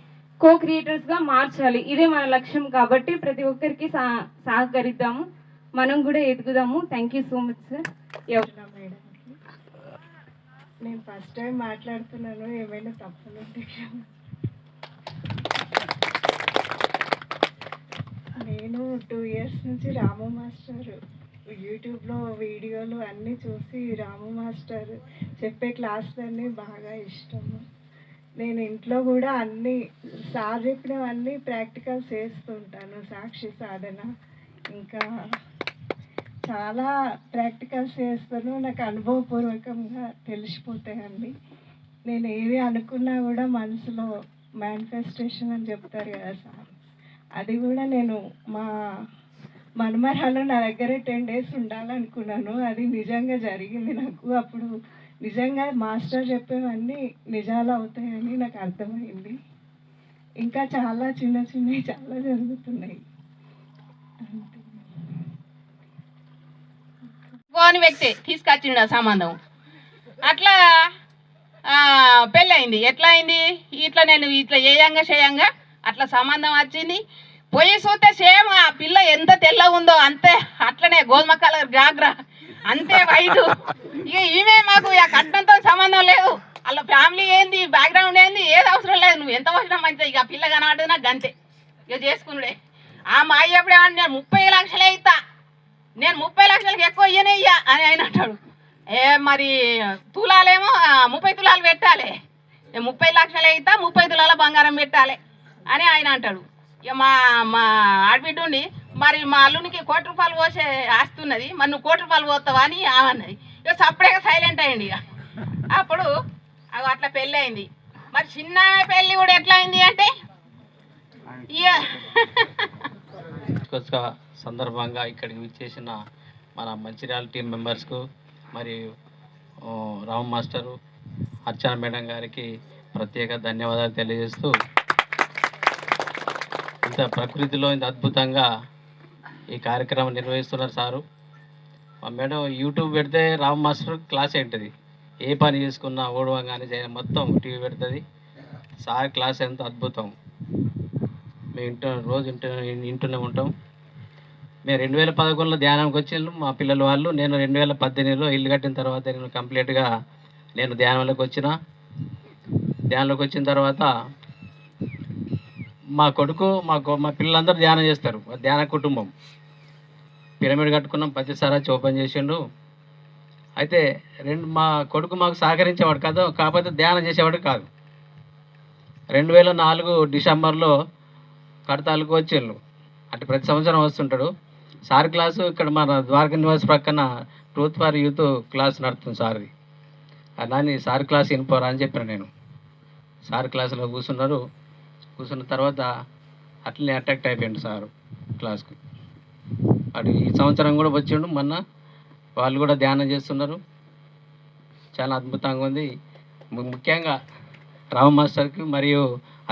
క్రియేటర్స్గా మార్చాలి. ఇదే మన లక్ష్యం. కాబట్టి ప్రతి ఒక్కరికి సహకరిద్దాము, మనం కూడా ఎదుగుదాము. Thank you so much sir. నేను ఫస్ట్ టైం మాట్లాడుతున్నాను, ఏమైనా తప్పులుంటే నేను నేను 2 ఇయర్స్ నుంచి రాము మాస్టర్ యూట్యూబ్లో వీడియోలు అన్నీ చూసి రాము మాస్టర్ చెప్పే క్లాసులన్నీ బాగా ఇష్టము. నేను ఇంట్లో కూడా అన్నీ సార్ చెప్పినవన్నీ ప్రాక్టికల్ చేస్తుంటాను. సాక్షి సాధన ఇంకా చాలా ప్రాక్టికల్స్ చేస్తాను. నాకు అనుభవపూర్వకంగా తెలిసిపోతాయండి. నేను ఏవి అనుకున్నా కూడా మనసులో మేనిఫెస్టేషన్ అని చెప్తారు కదా సార్, అది కూడా నేను మా మనమరాలు నా దగ్గర 10 డేస్ ఉండాలనుకున్నాను. అది నిజంగా జరిగింది నాకు. అప్పుడు నిజంగా మాస్టర్ చెప్పేవన్నీ నిజాలు అవుతాయని నాకు అర్థమైంది. ఇంకా చాలా చిన్న చిన్నవి చాలా జరుగుతున్నాయి. పోని వ్యక్తి తీసుకొచ్చిండు ఆ సంబంధం. అట్లా పెళ్ళయింది. ఎట్లా అయింది? ఇట్లా నేను ఇట్లా చేయంగా అట్లా సంబంధం వచ్చింది. పోయి చూస్తే సేమ్ ఆ పిల్ల ఎంత తెల్ల ఉందో అంతే, అట్లనే గోధుమ కలర్ గాగ్రా, అంతే వైట్. ఇక ఈమె మాకు ఇక కట్నంతో సంబంధం లేదు. వాళ్ళ ఫ్యామిలీ ఏంది, బ్యాక్గ్రౌండ్ ఏంది, ఏది అవసరం లేదు. నువ్వు ఎంత వచ్చినా మంచిది. ఇక పిల్ల కనబడ్డది నాకు గంతే, ఇక చేసుకున్నాడే. ఆ మా అయ్య ఎప్పుడేమన్నా నేను 30 లక్షలే ఇస్తా, నేను 30 లక్షలకి ఎక్కువ ఇయ్యనే ఇయ్య అని ఆయన అంటాడు. మరి తులాలేమో 30 తులాలు పెట్టాలి, 30 లక్షలే ఇస్తా 30 తులాల బంగారం పెట్టాలి అని ఆయన అంటాడు. ఇక మా ఆడబిడ్డ ఉండి మరి మా అల్లునికి ₹1,00,00,000 పోసే ఆస్తున్నది, మరి నువ్వు ₹1,00,00,000 పోతావా అని ఆమన్నది. ఇక సపరేట్గా సైలెంట్ అయ్యండి. ఇక అప్పుడు అట్లా పెళ్ళి అయింది. మరి చిన్న పెళ్ళి కూడా ఎట్లా అయింది అంటే సందర్భంగా ఇక్కడికి విచ్చేసిన మన మంచిర్యాల టీం మెంబర్స్కు మరియు రామ్ మాస్టరు, అర్చన మేడం గారికి ప్రత్యేక ధన్యవాదాలు తెలియజేస్తూ, ఇంత ప్రకృతిలో ఇంత అద్భుతంగా ఈ కార్యక్రమం నిర్వహిస్తున్నారు సారు. మా మేడం యూట్యూబ్ పెడితే రామ్ మాస్టర్ క్లాస్ ఏంటిది, ఏ పని చేసుకున్నా ఓడవం కానీ మొత్తం టీవీ పెడుతుంది. సార్ క్లాస్ ఎంత అద్భుతం. మేము రోజు ఇంటూనే ఉంటాం. మేము 2011లో ధ్యానానికి వచ్చిండ్రు మా పిల్లల వాళ్ళు. నేను 2018లో ఇల్లు కట్టిన తర్వాత నేను కంప్లీట్గా నేను ధ్యానంలోకి వచ్చిన తర్వాత మా కొడుకు మా పిల్లలందరూ ధ్యానం చేస్తారు. ధ్యాన కుటుంబం పిరమిడ్ కట్టుకున్నాం, ప్రతిసారి ఓపెన్ చేసిండు. అయితే మా కొడుకు మాకు సహకరించేవాడు కాదు, కాకపోతే ధ్యానం చేసేవాడు కాదు. 2004 డిసెంబర్లో కడతాలకు వచ్చిండు. అంటే ప్రతి సంవత్సరం వస్తుంటాడు. సార్ క్లాసు ఇక్కడ మన ద్వారకా నివాస్ ప్రక్కన ట్రూత్ ఫర్ యూత్ క్లాస్ నడుతుంది సార్ది. అలాని సార్ క్లాస్ వినిపోరా అని చెప్పాను నేను. సార్ క్లాసులో కూర్చున్న తర్వాత అట్లనే అట్రాక్ట్ అయిపోయిండు సారు క్లాస్కి. అటు ఈ సంవత్సరం కూడా వచ్చిండు. మొన్న వాళ్ళు కూడా ధ్యానం చేస్తున్నారు. చాలా అద్భుతంగా ఉంది. ముఖ్యంగా రామ్ మాస్టర్కి మరియు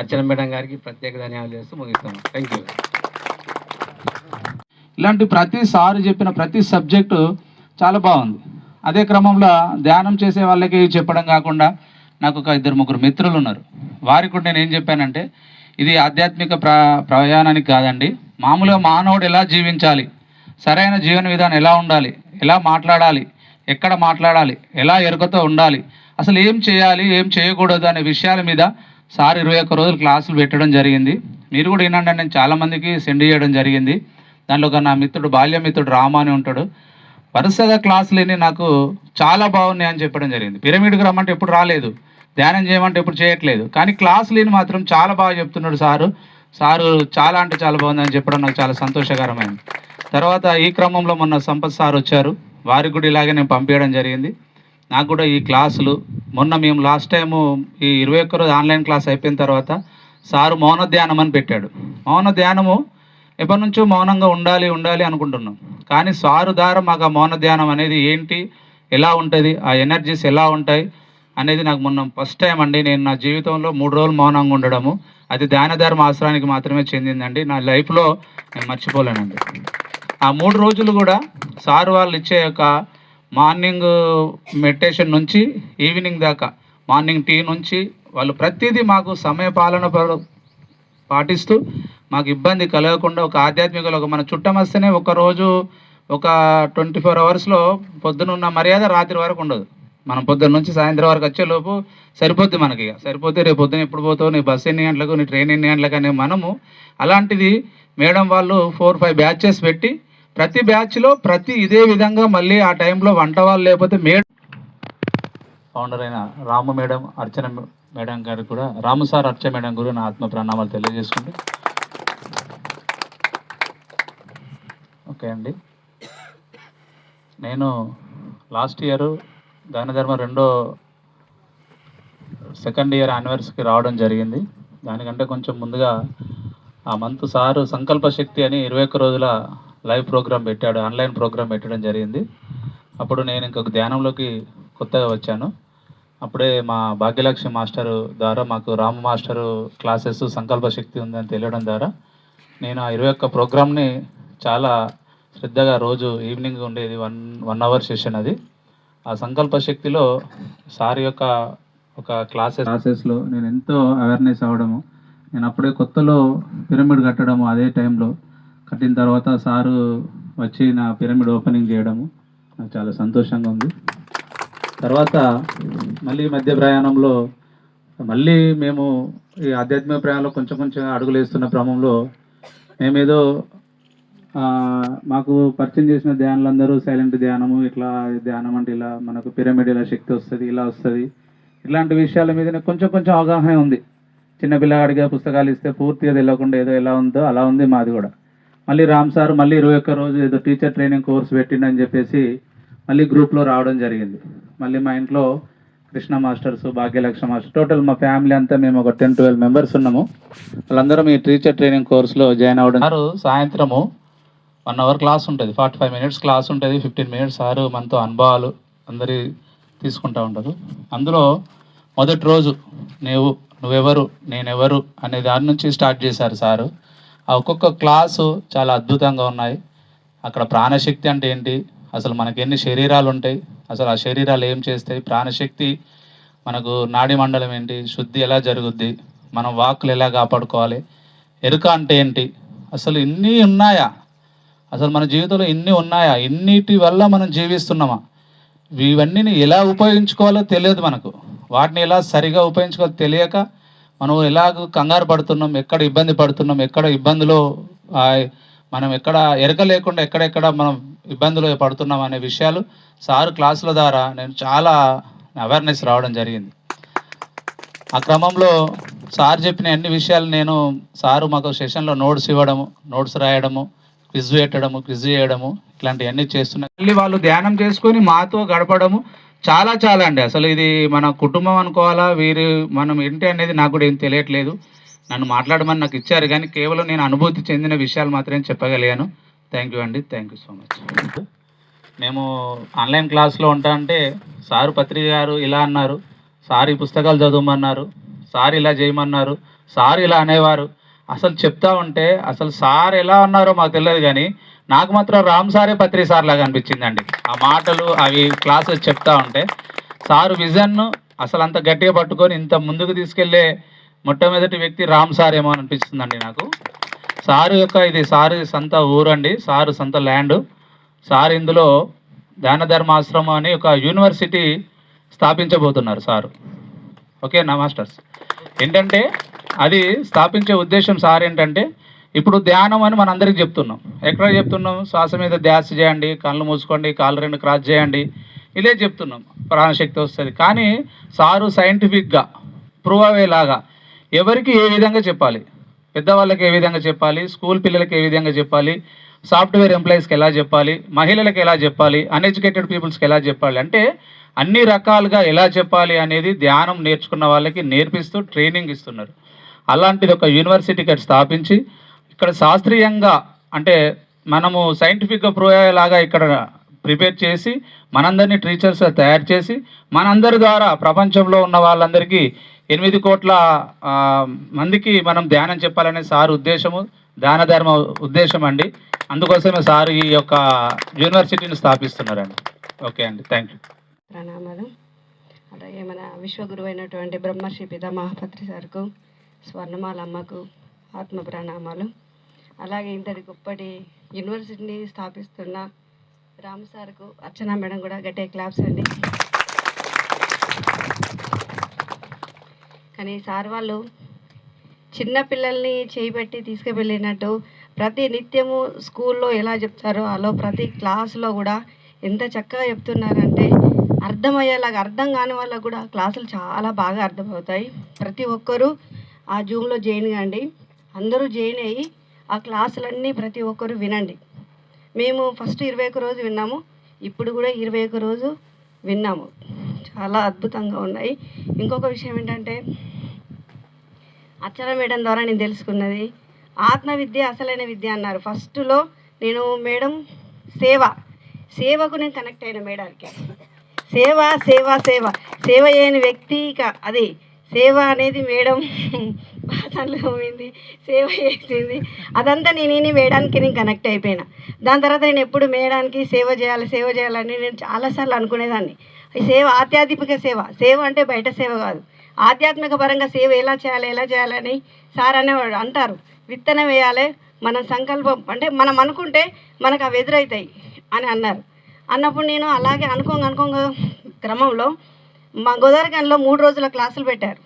అర్చన మేడం గారికి ప్రత్యేక ధన్యవాదాలు చేస్తూ ముగిస్తాను. Thank you. ఇలాంటి ప్రతి సారు చెప్పిన ప్రతి సబ్జెక్టు చాలా బాగుంది. అదే క్రమంలో ధ్యానం చేసే వాళ్ళకి చెప్పడం కాకుండా నాకు ఒక 2-3 మిత్రులు ఉన్నారు. వారికి కూడా నేను ఏం చెప్పానంటే, ఇది ఆధ్యాత్మిక ప్రయాణానికి కాదండి, మామూలుగా మానవుడు ఎలా జీవించాలి, సరైన జీవన విధానం ఎలా ఉండాలి, ఎలా మాట్లాడాలి, ఎక్కడ మాట్లాడాలి, ఎలా ఎరుకతో ఉండాలి, అసలు ఏం చేయాలి ఏం చేయకూడదు అనే విషయాల మీద సార్ 21 రోజులు క్లాసులు పెట్టడం జరిగింది. మీరు కూడా వినండి, నేను చాలామందికి సెండ్ చేయడం జరిగింది. దానిలో ఒక నా మిత్రుడు బాల్యమిత్రుడు రామా అని ఉంటాడు. వరుసగా క్లాసులు విని నాకు చాలా బాగున్నాయి అని చెప్పడం జరిగింది. పిరమిడ్కి రమ్మంటే ఎప్పుడు రాలేదు, ధ్యానం చేయమంటే ఎప్పుడు చేయట్లేదు, కానీ క్లాసులు విని మాత్రం చాలా బాగా చెప్తున్నాడు సారు చాలా అంటే చాలా బాగుందని చెప్పడం నాకు చాలా సంతోషకరమైంది. తర్వాత ఈ క్రమంలో మొన్న సంపత్ సార్ వచ్చారు. వారికి కూడా ఇలాగే నేను పంపించడం జరిగింది. నాకు కూడా ఈ క్లాసులు మొన్న మేము లాస్ట్ టైము ఈ 21 రోజు ఆన్లైన్ క్లాస్ అయిపోయిన తర్వాత సారు మౌన ధ్యానం అని పెట్టాడు. మౌన ధ్యానము ఎప్పటి నుంచో మౌనంగా ఉండాలి అనుకుంటున్నాం, కానీ సారు ద్వారా మాకు ఆ మౌన ధ్యానం అనేది ఏంటి, ఎలా ఉంటుంది, ఆ ఎనర్జీస్ ఎలా ఉంటాయి అనేది నాకు మొన్న ఫస్ట్ టైం అండి. నేను నా జీవితంలో 3 రోజులు మౌనంగా ఉండడము అది ధ్యాన ధర్మ ఆశ్రయానికి మాత్రమే చెందిందండి. నా లైఫ్లో నేను మర్చిపోలేనండి. ఆ 3 రోజులు కూడా సారు వాళ్ళు ఇచ్చే యొక్క మార్నింగ్ మెడిటేషన్ నుంచి ఈవినింగ్ దాకా, మార్నింగ్ టీ నుంచి వాళ్ళు ప్రతిదీ మాకు సమయపాలన పాటిస్తూ మాకు ఇబ్బంది కలగకుండా ఒక ఆధ్యాత్మికలో మన చుట్టం వస్తేనే ఒకరోజు ఒక 24 అవర్స్లో పొద్దునున్న మర్యాద రాత్రి వరకు ఉండదు. మనం పొద్దున్న నుంచి సాయంత్రం వరకు వచ్చేలోపు సరిపోద్ది మనకి, ఇక సరిపోతే రేపు పొద్దున ఎప్పుడు పోతావు, నీ బస్సు ఎన్ని గంటలకు, నీ ట్రైన్ ఎన్ని గంటలకు అనే మనము. అలాంటిది మేడం వాళ్ళు 4-5 బ్యాచెస్ పెట్టి ప్రతి బ్యాచ్లో ఇదే విధంగా మళ్ళీ ఆ టైంలో వంట వాళ్ళు లేకపోతే ఫౌండర్ అయిన రాము మేడం, అర్చన మేడం గారు కూడా, రాము సార్, అర్చన మేడం కూడా నా ఆత్మ ప్రణామాలు తెలియజేసుకుంది. ఓకే అండి, నేను లాస్ట్ ఇయర్ దాన ధర్మ సెకండ్ ఇయర్ యానివర్సరీకి రావడం జరిగింది. దానికంటే కొంచెం ముందుగా ఆ మంత్ సారు సంకల్ప శక్తి అని 21 రోజుల లైవ్ ప్రోగ్రామ్ పెట్టాడు, ఆన్లైన్ ప్రోగ్రామ్ పెట్టడం జరిగింది. అప్పుడు నేను ఇంకొక ధ్యానంలోకి కొత్తగా వచ్చాను. అప్పుడే మా భాగ్యలక్ష్మి మాస్టరు ద్వారా మాకు రాము మాస్టరు క్లాసెస్ సంకల్ప శక్తి ఉందని తెలియడం ద్వారా నేను ఆ 21 ప్రోగ్రామ్ని చాలా శ్రద్ధగా రోజు ఈవినింగ్ ఉండేది, 1 అవర్ సెషన్ అది. ఆ సంకల్ప శక్తిలో సార్ యొక్క ఒక క్లాసెస్లో నేను ఎంతో అవేర్నెస్ అవ్వడము. నేను అప్పుడే కొత్తలో పిరమిడ్ కట్టడము, అదే టైంలో కట్టిన తర్వాత సారు వచ్చి నా పిరమిడ్ ఓపెనింగ్ చేయడము నాకు చాలా సంతోషంగా ఉంది. తర్వాత మళ్ళీ మధ్య ప్రయాణంలో మళ్ళీ మేము ఈ ఆధ్యాత్మిక ప్రయాణంలో కొంచెం అడుగులు వేస్తున్న క్రమంలో మేమేదో మాకు పరిచయం చేసిన ధ్యానులందరూ సైలెంట్ ధ్యానము, ఇట్లా ధ్యానం అంటే ఇలా మనకు పిరమిడ్ ఇలా శక్తి వస్తుంది, ఇలా వస్తుంది, ఇలాంటి విషయాల మీద కొంచెం అవగాహన ఉంది. చిన్నపిల్లగాడిగా పుస్తకాలు ఇస్తే పూర్తిగా తెలియకుండా ఏదో ఎలా ఉందో అలా ఉంది మాది కూడా. మళ్ళీ రామ్ సార్ మళ్ళీ 21 రోజు ఏదో టీచర్ ట్రైనింగ్ కోర్స్ పెట్టిండని చెప్పేసి మళ్ళీ గ్రూప్లో రావడం జరిగింది. మళ్ళీ మా ఇంట్లో Krishna masters, Bhagyalakshmi master, total మా ఫ్యామిలీ అంతా మేము ఒక 10-12 మెంబర్స్ ఉన్నాము. వాళ్ళందరం ఈ టీచర్ ట్రైనింగ్ కోర్సులో జాయిన్ అవ్వడం. సాయంత్రము 1 అవర్ క్లాస్ ఉంటుంది, 45 మినిట్స్ క్లాస్ ఉంటుంది, 15 మినిట్స్ సారు మనతో అనుభవాలు అందరి తీసుకుంటూ ఉంటారు. అందులో మొదటి రోజు నువ్వెవరు నేనెవరు అనే దాని నుంచి స్టార్ట్ చేశారు సారు. ఆ ఒక్కొక్క క్లాసు చాలా అద్భుతంగా ఉన్నాయి. అక్కడ ప్రాణశక్తి అంటే ఏంటి, అసలు మనకి ఎన్ని శరీరాలు ఉంటాయి, అసలు ఆ శరీరాలు ఏం చేస్తాయి, ప్రాణశక్తి మనకు నాడి మండలం ఏంటి, శుద్ధి ఎలా జరుగుద్ది, మనం వాక్కులు ఎలా కాపాడుకోవాలి, ఎరుక అంటే ఏంటి, అసలు ఇన్ని ఉన్నాయా, అసలు మన జీవితంలో ఇన్ని ఉన్నాయా, ఇన్నిటి వల్ల మనం జీవిస్తున్నామా, ఇవన్నీ ఎలా ఉపయోగించుకోవాలో తెలియదు మనకు. వాటిని ఎలా సరిగా ఉపయోగించుకోవాలో తెలియక మనం ఎలాగ కంగారు పడుతున్నాం, ఎక్కడ ఇబ్బంది పడుతున్నాం, ఎక్కడ ఇబ్బందులో మనం ఎక్కడ ఎరక లేకుండా ఎక్కడెక్కడ మనం ఇబ్బందులు పడుతున్నాం అనే విషయాలు సారు క్లాసుల ద్వారా నేను చాలా అవేర్నెస్ రావడం జరిగింది. ఆ క్రమంలో సార్ చెప్పిన అన్ని విషయాలు నేను సారు మాకు సెషన్లో నోట్స్ ఇవ్వడము, నోట్స్ రాయడము, క్విజ్ పెట్టడము, క్విజ్ చేయడము, ఇట్లాంటివన్నీ చేస్తున్నాను. మళ్ళీ వాళ్ళు ధ్యానం చేసుకొని మాతో గడపడము చాలా అండి. అసలు ఇది మన కుటుంబం అనుకోవాలా, మనం ఏంటి అనేది నాకు కూడా ఏం తెలియట్లేదు. నన్ను మాట్లాడమని నాకు ఇచ్చారు, కానీ కేవలం నేను అనుభూతి చెందిన విషయాలు మాత్రమే చెప్పగలిగాను. థ్యాంక్ యూ అండి, థ్యాంక్ యూ సో మచ్. మేము ఆన్లైన్ క్లాస్లో ఉంటా అంటే సారు పత్రిక గారు ఇలా అన్నారు, సార్ ఈ పుస్తకాలు చదవమన్నారు, సార్ ఇలా చేయమన్నారు, సార్ ఇలా అనేవారు. అసలు చెప్తా ఉంటే అసలు సార్ ఎలా ఉన్నారో మాకు తెలియదు, కానీ నాకు మాత్రం రామ్ సారే పత్రి సార్ లాగా అనిపించిందండి. ఆ మాటలు అవి క్లాసెస్ చెప్తా ఉంటే సారు విజన్ను అసలు అంత గట్టిగా పట్టుకొని ఇంత ముందుకు తీసుకెళ్లే మొట్టమొదటి వ్యక్తి రామ్ సార్ ఏమో అనిపిస్తుందండి నాకు. సారు యొక్క ఇది సారు సొంత ఊరండి, సారు సొంత ల్యాండ్. సార్ ఇందులో ధ్యాన ధర్మాశ్రమం అని ఒక యూనివర్సిటీ స్థాపించబోతున్నారు సారు. ఓకే నా మాస్టర్స్, ఏంటంటే అది స్థాపించే ఉద్దేశం సార్ ఏంటంటే, ఇప్పుడు ధ్యానం అని మనందరికీ చెప్తున్నాం. ఎక్కడ చెప్తున్నాం, శ్వాస మీద ధ్యాస చేయండి, కళ్ళు మూసుకోండి, కాళ్ళు 2 క్రాస్ చేయండి, ఇదే చెప్తున్నాం, ప్రాణశక్తి వస్తుంది. కానీ సారు సైంటిఫిక్గా ప్రూవ్ అయ్యేలాగా ఎవరికి ఏ విధంగా చెప్పాలి, పెద్దవాళ్ళకి ఏ విధంగా చెప్పాలి, స్కూల్ పిల్లలకి ఏ విధంగా చెప్పాలి, సాఫ్ట్వేర్ ఎంప్లాయీస్కి ఎలా చెప్పాలి, మహిళలకు ఎలా చెప్పాలి, అన్ఎడ్యుకేటెడ్ పీపుల్స్కి ఎలా చెప్పాలి, అంటే అన్ని రకాలుగా ఎలా చెప్పాలి అనేది ధ్యానం నేర్చుకున్న వాళ్ళకి నేర్పిస్తూ ట్రైనింగ్ ఇస్తున్నారు. అలాంటిది ఒక యూనివర్సిటీ ఇక్కడ స్థాపించి ఇక్కడ శాస్త్రీయంగా అంటే మనము సైంటిఫిక్గా ప్రూవ్ అయ్యేలాగా ఇక్కడ ప్రిపేర్ చేసి మనందరినీ టీచర్స్ తయారు చేసి మనందరి ద్వారా ప్రపంచంలో ఉన్న వాళ్ళందరికీ 8 కోట్ల మందికి మనం ధ్యానం చెప్పాలనే సార్ ఉద్దేశము, దాన ధర్మ ఉద్దేశం అండి. అందుకోసమే సార్ ఈ యొక్క యూనివర్సిటీని స్థాపిస్తున్నారండి. ఓకే అండి, థ్యాంక్ యూ. ప్రణామాలు. అలాగే మన విశ్వగురువు అయినటువంటి బ్రహ్మర్షి పితామహపత్రి సార్కు, స్వర్ణమాల అమ్మకు ఆత్మ ప్రణామాలు. అలాగే ఇంతటి గొప్పటి యూనివర్సిటీని స్థాపిస్తున్న రామ్ సార్కు, అర్చన మేడం కూడా గట్టిగా క్లాప్స్ అండి. కానీ సార్ వాళ్ళు చిన్న పిల్లల్ని చేయిబెట్టి తీసుకువెళ్ళినట్టు ప్రతి నిత్యము స్కూల్లో ఎలా చెప్తారో అలా ప్రతి క్లాసులో కూడా ఎంత చక్కగా చెప్తున్నారంటే అర్థమయ్యేలాగా, అర్థం కాని వాళ్ళకు కూడా క్లాసులు చాలా బాగా అర్థమవుతాయి. ప్రతి ఒక్కరూ ఆ జూమ్లో జాయిన్ కాండి, అందరూ జాయిన్ అయ్యి ఆ క్లాసులన్నీ ప్రతి ఒక్కరు వినండి. మేము ఫస్ట్ 21 రోజు విన్నాము, ఇప్పుడు కూడా 21 రోజు విన్నాము. చాలా అద్భుతంగా ఉన్నాయి. ఇంకొక విషయం ఏంటంటే అక్షర మేడం ద్వారా నేను తెలుసుకున్నది ఆత్మ విద్య అసలైన విద్య అన్నారు. ఫస్ట్లో నేను మేడం సేవకు నేను కనెక్ట్ అయిన మేడానికి. సేవ సేవ సేవ సేవ చేయని వ్యక్తి ఇక అది సేవ అనేది మేడం భాషలో పోయింది, సేవ చేసింది, అదంతా నేను మేడానికి నేను కనెక్ట్ అయిపోయినా. దాని తర్వాత నేను ఎప్పుడు మేడానికి సేవ చేయాలని నేను చాలాసార్లు అనుకునేదాన్ని. ఈ సేవ ఆధ్యాత్మిక సేవ అంటే బయట సేవ కాదు, ఆధ్యాత్మిక పరంగా సేవ ఎలా చేయాలని సార్ అనేవాడు అంటారు. విత్తనం వేయాలి, మనం సంకల్పం అంటే మనం అనుకుంటే మనకు అవి ఎదురవుతాయి అని అన్నారు. అన్నప్పుడు నేను అలాగే అనుకోంగా క్రమంలో మా గోదావరిఖంలో 3 రోజుల క్లాసులు పెట్టారు.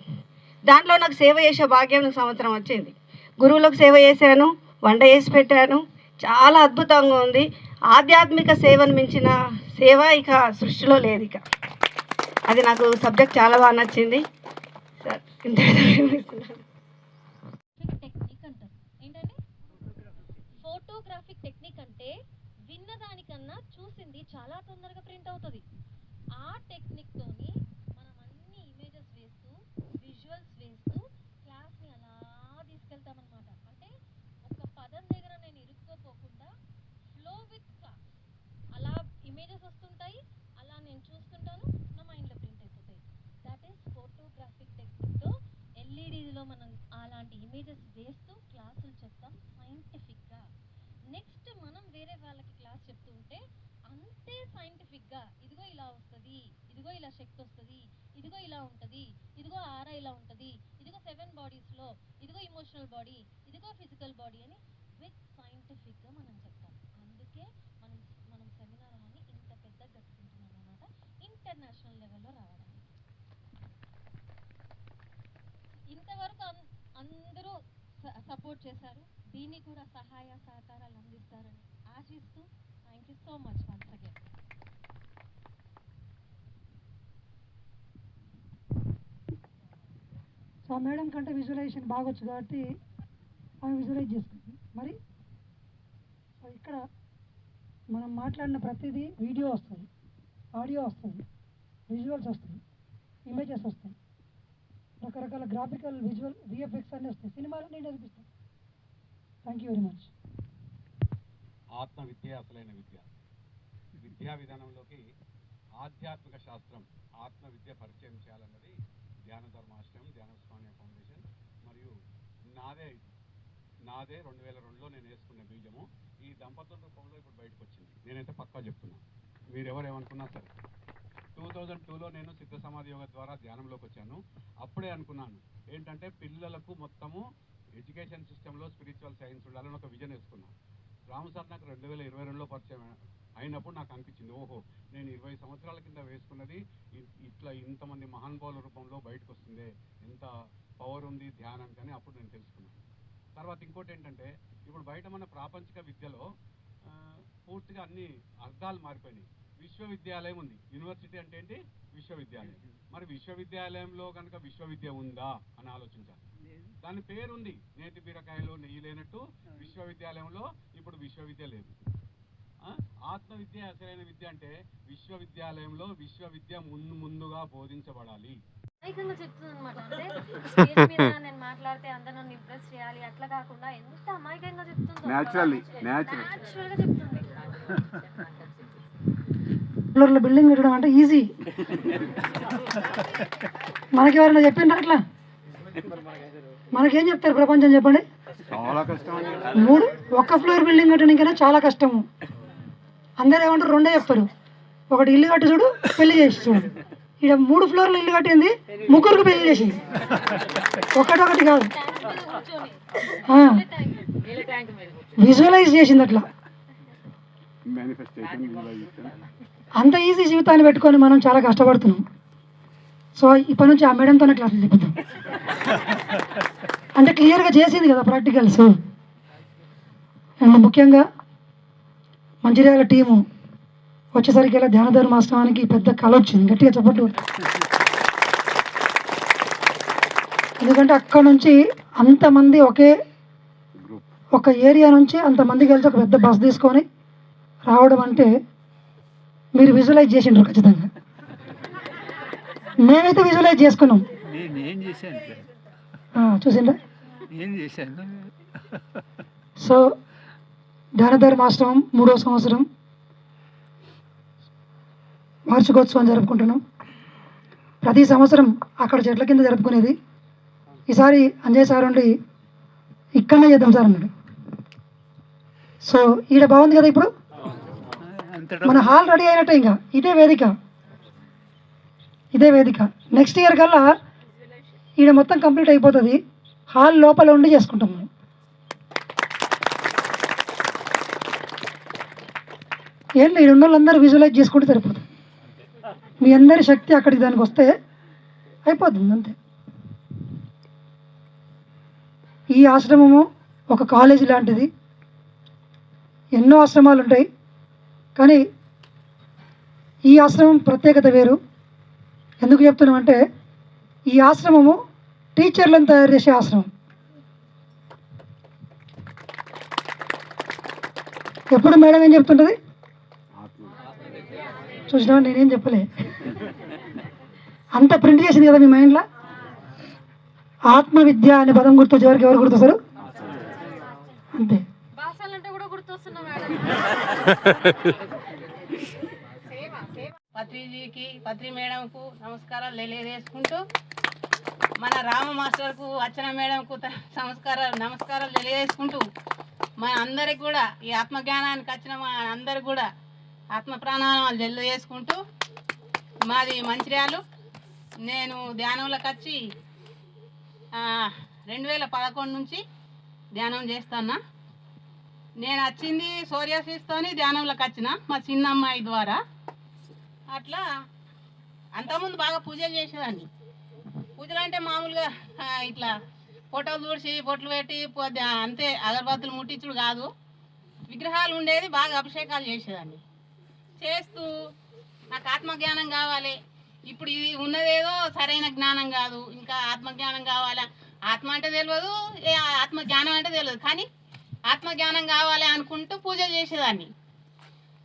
దాంట్లో నాకు సేవ చేసే భాగ్యం సంవత్సరం వచ్చింది. గురువులకు సేవ చేశాను, వంట చేసి పెట్టాను. చాలా అద్భుతంగా ఉంది. ఆధ్యాత్మిక సేవను మించిన సేవ ఇక సృష్టిలో లేదు. ఇక అది నాకు సబ్జెక్ట్ చాలా బాగా నచ్చింది. సార్ ఇంత టెక్నిక్ అంటారు ఏంటంటే ఫోటోగ్రాఫిక్ టెక్నిక్ అంటే విన్నదానికన్నా చూసింది చాలా తొందరగా ప్రింట్ అవుతుంది. ఆ టెక్నిక్ తోని మనం అన్ని ఇమేజెస్ వేస్తూ విజువల్స్ వేస్తూ క్లాస్ని అలా తీసుకెళ్తామన్నమాట. అంటే ఒక పదం దగ్గర నేను ఇరుక్కోపోకుండా ఫ్లో విత్ క్లాస్ అలా ఇమేజెస్ వస్తుంటాయి, అలా నేను చూస్తుంటాను, నా మైండ్లో ప్రింట్ అయిపోతాయి. దట్ ఈస్ ఫోటోగ్రాఫిక్ టెక్నిక్తో ఎల్ఈడీలో మనం అలాంటి ఇమేజెస్ వేస్తూ క్లాసులు చెప్తాం సైంటిఫిక్గా. నెక్స్ట్ మనం వేరే వాళ్ళకి క్లాస్ చెప్తూ ఉంటే అంతే సైంటిఫిక్గా ఇదిగో ఇలా వస్తుంది, ఇదిగో ఇలా శక్తి వస్తుంది, ఇదిగో ఇలా ఉంటుంది, ఇదిగో ఆరా ఇలా ఉంటుంది, ఇదిగో 7 బాడీస్లో ఇదిగో ఇమోషనల్ బాడీ, ఇదిగో ఫిజికల్ బాడీ అని విత్ సైంటిఫిక్గా మనం చెప్తాం. అందుకే మనం సెమినార్ అని ఇంత పెద్దగా కట్టుకుంటున్నాం అన్నమాట, ఇంటర్నేషనల్ లెవెల్లో రావడానికి. ఇంతవరకు అందరూ సపోర్ట్ చేశారు, దీన్ని కూడా సహాయ సహకారాలు అందిస్తారని ఆశిస్తూ thank you so much once again. So madam కంటే విజువలైజేషన్ బాగొచ్చు కాబట్టి ఆమె విజువలైజ్ చేస్తుంది. మరి సో ఇక్కడ మనం మాట్లాడిన ప్రతిదీ వీడియో వస్తుంది, ఆడియో వస్తుంది, విజువల్స్ వస్తాయి, ఇమేజెస్ వస్తాయి, రకరకాల గ్రాఫికల్ విజువల్ విఎఫ్ఎక్స్ అన్నీ వస్తాయి. సినిమాలు నేను చూపిస్తాను. Thank you very much. ఆత్మ విద్య అసలైన విద్య. విద్యా విధానంలోకి ఆధ్యాత్మిక శాస్త్రం ఆత్మ విద్య పరిచయం చేయాలన్నది ధ్యాన ధర్మాశ్రమం, ధ్యాన స్వామి ఫౌండేషన్ మరియు నాదే 2002లో నేను వేసుకున్న బీజము ఈ దంపతుల రూపంలో ఇప్పుడు బయటకు వచ్చింది. నేనైతే పక్కా చెప్తున్నా, మీరెవరు ఏమనుకున్నా సరే. 2002లో నేను సిద్ధ సమాధి యోగ ద్వారా ధ్యానంలోకి వచ్చాను. అప్పుడే అనుకున్నాను ఏంటంటే పిల్లలకు మొత్తము ఎడ్యుకేషన్ సిస్టంలో స్పిరిచువల్ సైన్స్ ఉండాలని ఒక విజన్ వేసుకున్నాను. రాము సార్ నాకు 2022లో పరిచయం అయినప్పుడు నాకు అనిపించింది, ఓహో నేను 20 సంవత్సరాల కింద వేసుకున్నది ఇట్లా ఇంతమంది మహానుభావుల రూపంలో బయటకు వస్తుందే, ఎంత పవర్ ఉంది ధ్యానానికి అని అప్పుడు నేను తెలుసుకున్నాను. తర్వాత ఇంకోటి ఏంటంటే ఇప్పుడు బయట మన ప్రాపంచిక విద్యలో పూర్తిగా అన్ని అర్థాలు మారిపోయినాయి. విశ్వవిద్యాలయం ఉంది, యూనివర్సిటీ అంటే ఏంటి విశ్వవిద్యాలయం. మరి విశ్వవిద్యాలయంలో కనుక విశ్వవిద్య ఉందా అని ఆలోచించాలి. దాని పేరుంది, నేతి బీరకాయలో నెయ్యి లేనట్టు విశ్వవిద్యాలయంలో ఇప్పుడు విశ్వవిద్య లేదు. ఆత్మ విద్య అసలైన విద్య అంటే విశ్వవిద్యాలయంలో విశ్వవిద్య ముందుగా బోధించబడాలి. అమాయకంగా చెప్తుంది అనమాట. అంటే స్టేజ్ మీద నేను మాట్లాడితే అందరూ నన్ను ఇంప్రెస్ చేయాలి అట్లా కాకుండా ఎంత అమాయకంగా చెప్తుందో, న్యాచురల్గా చెప్తుంది. ఫ్లోర్లో బిల్డింగ్ కట్టడం అంటే ఈజీ. మనకి ఎవరైనా చెప్పిండ్రా అట్లా? మనకేం చెప్తారు ప్రపంచం చెప్పండి? ఒక్క ఫ్లోర్ బిల్డింగ్ కట్టడానికైనా చాలా కష్టము. అందరూ ఏమంటారు? 2 చెప్తారు. ఒకటి ఇల్లు కట్టి చూడు, పెళ్లి చేసి చూడు. ఇక్కడ 3 ఫ్లోర్లు ఇల్లు కట్టింది, 3 పెళ్లి చేసింది. ఒకటి కాదు, విజువలైజ్ చేసింది. అట్లా అంత ఈజీ జీవితాన్ని పెట్టుకొని మనం చాలా కష్టపడుతున్నాం. సో ఇప్పటి నుంచి ఆ మేడంతోనే క్లాసులు చెప్తాం. అంటే క్లియర్గా చేసింది కదా ప్రాక్టికల్స్. అండ్ ముఖ్యంగా మంచిర్యాల టీము వచ్చేసరికి ఇలా ధ్యానధర్ మాస్టర్కి పెద్ద కళ వచ్చింది, గట్టిగా చెప్పట్టు. ఎందుకంటే అక్కడ నుంచి అంతమంది ఒక ఏరియా నుంచి అంతమంది కలిసి ఒక పెద్ద బస్ తీసుకొని రావడం అంటే మీరు విజువలైజ్ చేసిండ్రు ఖచ్చితంగా. మేమైతే విజువలైజ్ చేసుకున్నాం. చూసిండ్రా? సో ధ్యానధర్ మాస్టర్ 3వ సంవత్సరం వార్షికోత్సవం జరుపుకుంటున్నాం. ప్రతి సంవత్సరం అక్కడ చెట్ల కింద జరుపుకునేది. ఈసారి అంజయ్ సార్ ఉండి ఇక్కడనే చేద్దాం సార్ అన్నాడు. సో ఈడ బాగుంది కదా, ఇప్పుడు మన హాల్ రెడీ అయినట్టే. ఇంకా ఇదే వేదిక నెక్స్ట్ ఇయర్ కల్లా ఈడ మొత్తం కంప్లీట్ అయిపోతుంది. హాల్ లోపల ఉండి చేసుకుంటాం మనం. ఏంటి ఈడ ఉన్న వాళ్ళందరూ విజువలైజ్ చేసుకుంటే సరిపోతుంది. మీ అందరి శక్తి అక్కడికి దానికి వస్తే అయిపోతుంది అంతే. ఈ ఆశ్రమము ఒక కాలేజీ లాంటిది. ఎన్నో ఆశ్రమాలు ఉంటాయి, కానీ ఈ ఆశ్రమం ప్రత్యేకత వేరు. ఎందుకు చెప్తున్నామంటే ఈ ఆశ్రమము టీచర్లను తయారు చేసే ఆశ్రమం. ఎప్పుడు మేడం ఏం చెప్తుంటుంది? చూసినా నేనేం చెప్పలే, అంత ప్రింట్ చేసింది కదా మీ మైండ్లో. ఆత్మ విద్య అనే పదం గుర్తొచ్చే వరకు ఎవరు గుర్తొస్తారు? అంతే. పత్రి మేడంకు నమస్కారాలు తెలియజేసుకుంటూ, మన రామ మాస్టర్కు అర్చన మేడంకు నమస్కారాలు తెలియజేసుకుంటూ, మన అందరికి కూడా ఈ ఆత్మజ్ఞానానికి వచ్చిన మా అందరికి కూడా ఆత్మ ప్రాణాలు తెలియజేసుకుంటూ, మాది మంచిర్యాలు. నేను ధ్యానంలోకి వచ్చి 2011 నుంచి ధ్యానం చేస్తున్నా. నేను వచ్చింది సోరియాసిస్తోని ధ్యానంలోకి వచ్చిన మా చిన్న అమ్మాయి ద్వారా. అట్లా అంతకుముందు బాగా పూజలు చేసేదాన్ని. పూజలు అంటే మామూలుగా ఇట్లా ఫోటోలు తుడిచి బొట్లు పెట్టి అంతే, అగరబత్తులు ముట్టించుడు కాదు. విగ్రహాలు ఉండేది, బాగా అభిషేకాలు చేసేదాన్ని. చేస్తూ నాకు ఆత్మజ్ఞానం కావాలి, ఇప్పుడు ఇది ఉన్నదేదో సరైన జ్ఞానం కాదు, ఇంకా ఆత్మజ్ఞానం కావాలి. ఆత్మ అంటే తెలియదు, ఆత్మజ్ఞానం అంటే తెలియదు, కానీ ఆత్మజ్ఞానం కావాలి అనుకుంటూ పూజలు చేసేదాన్ని.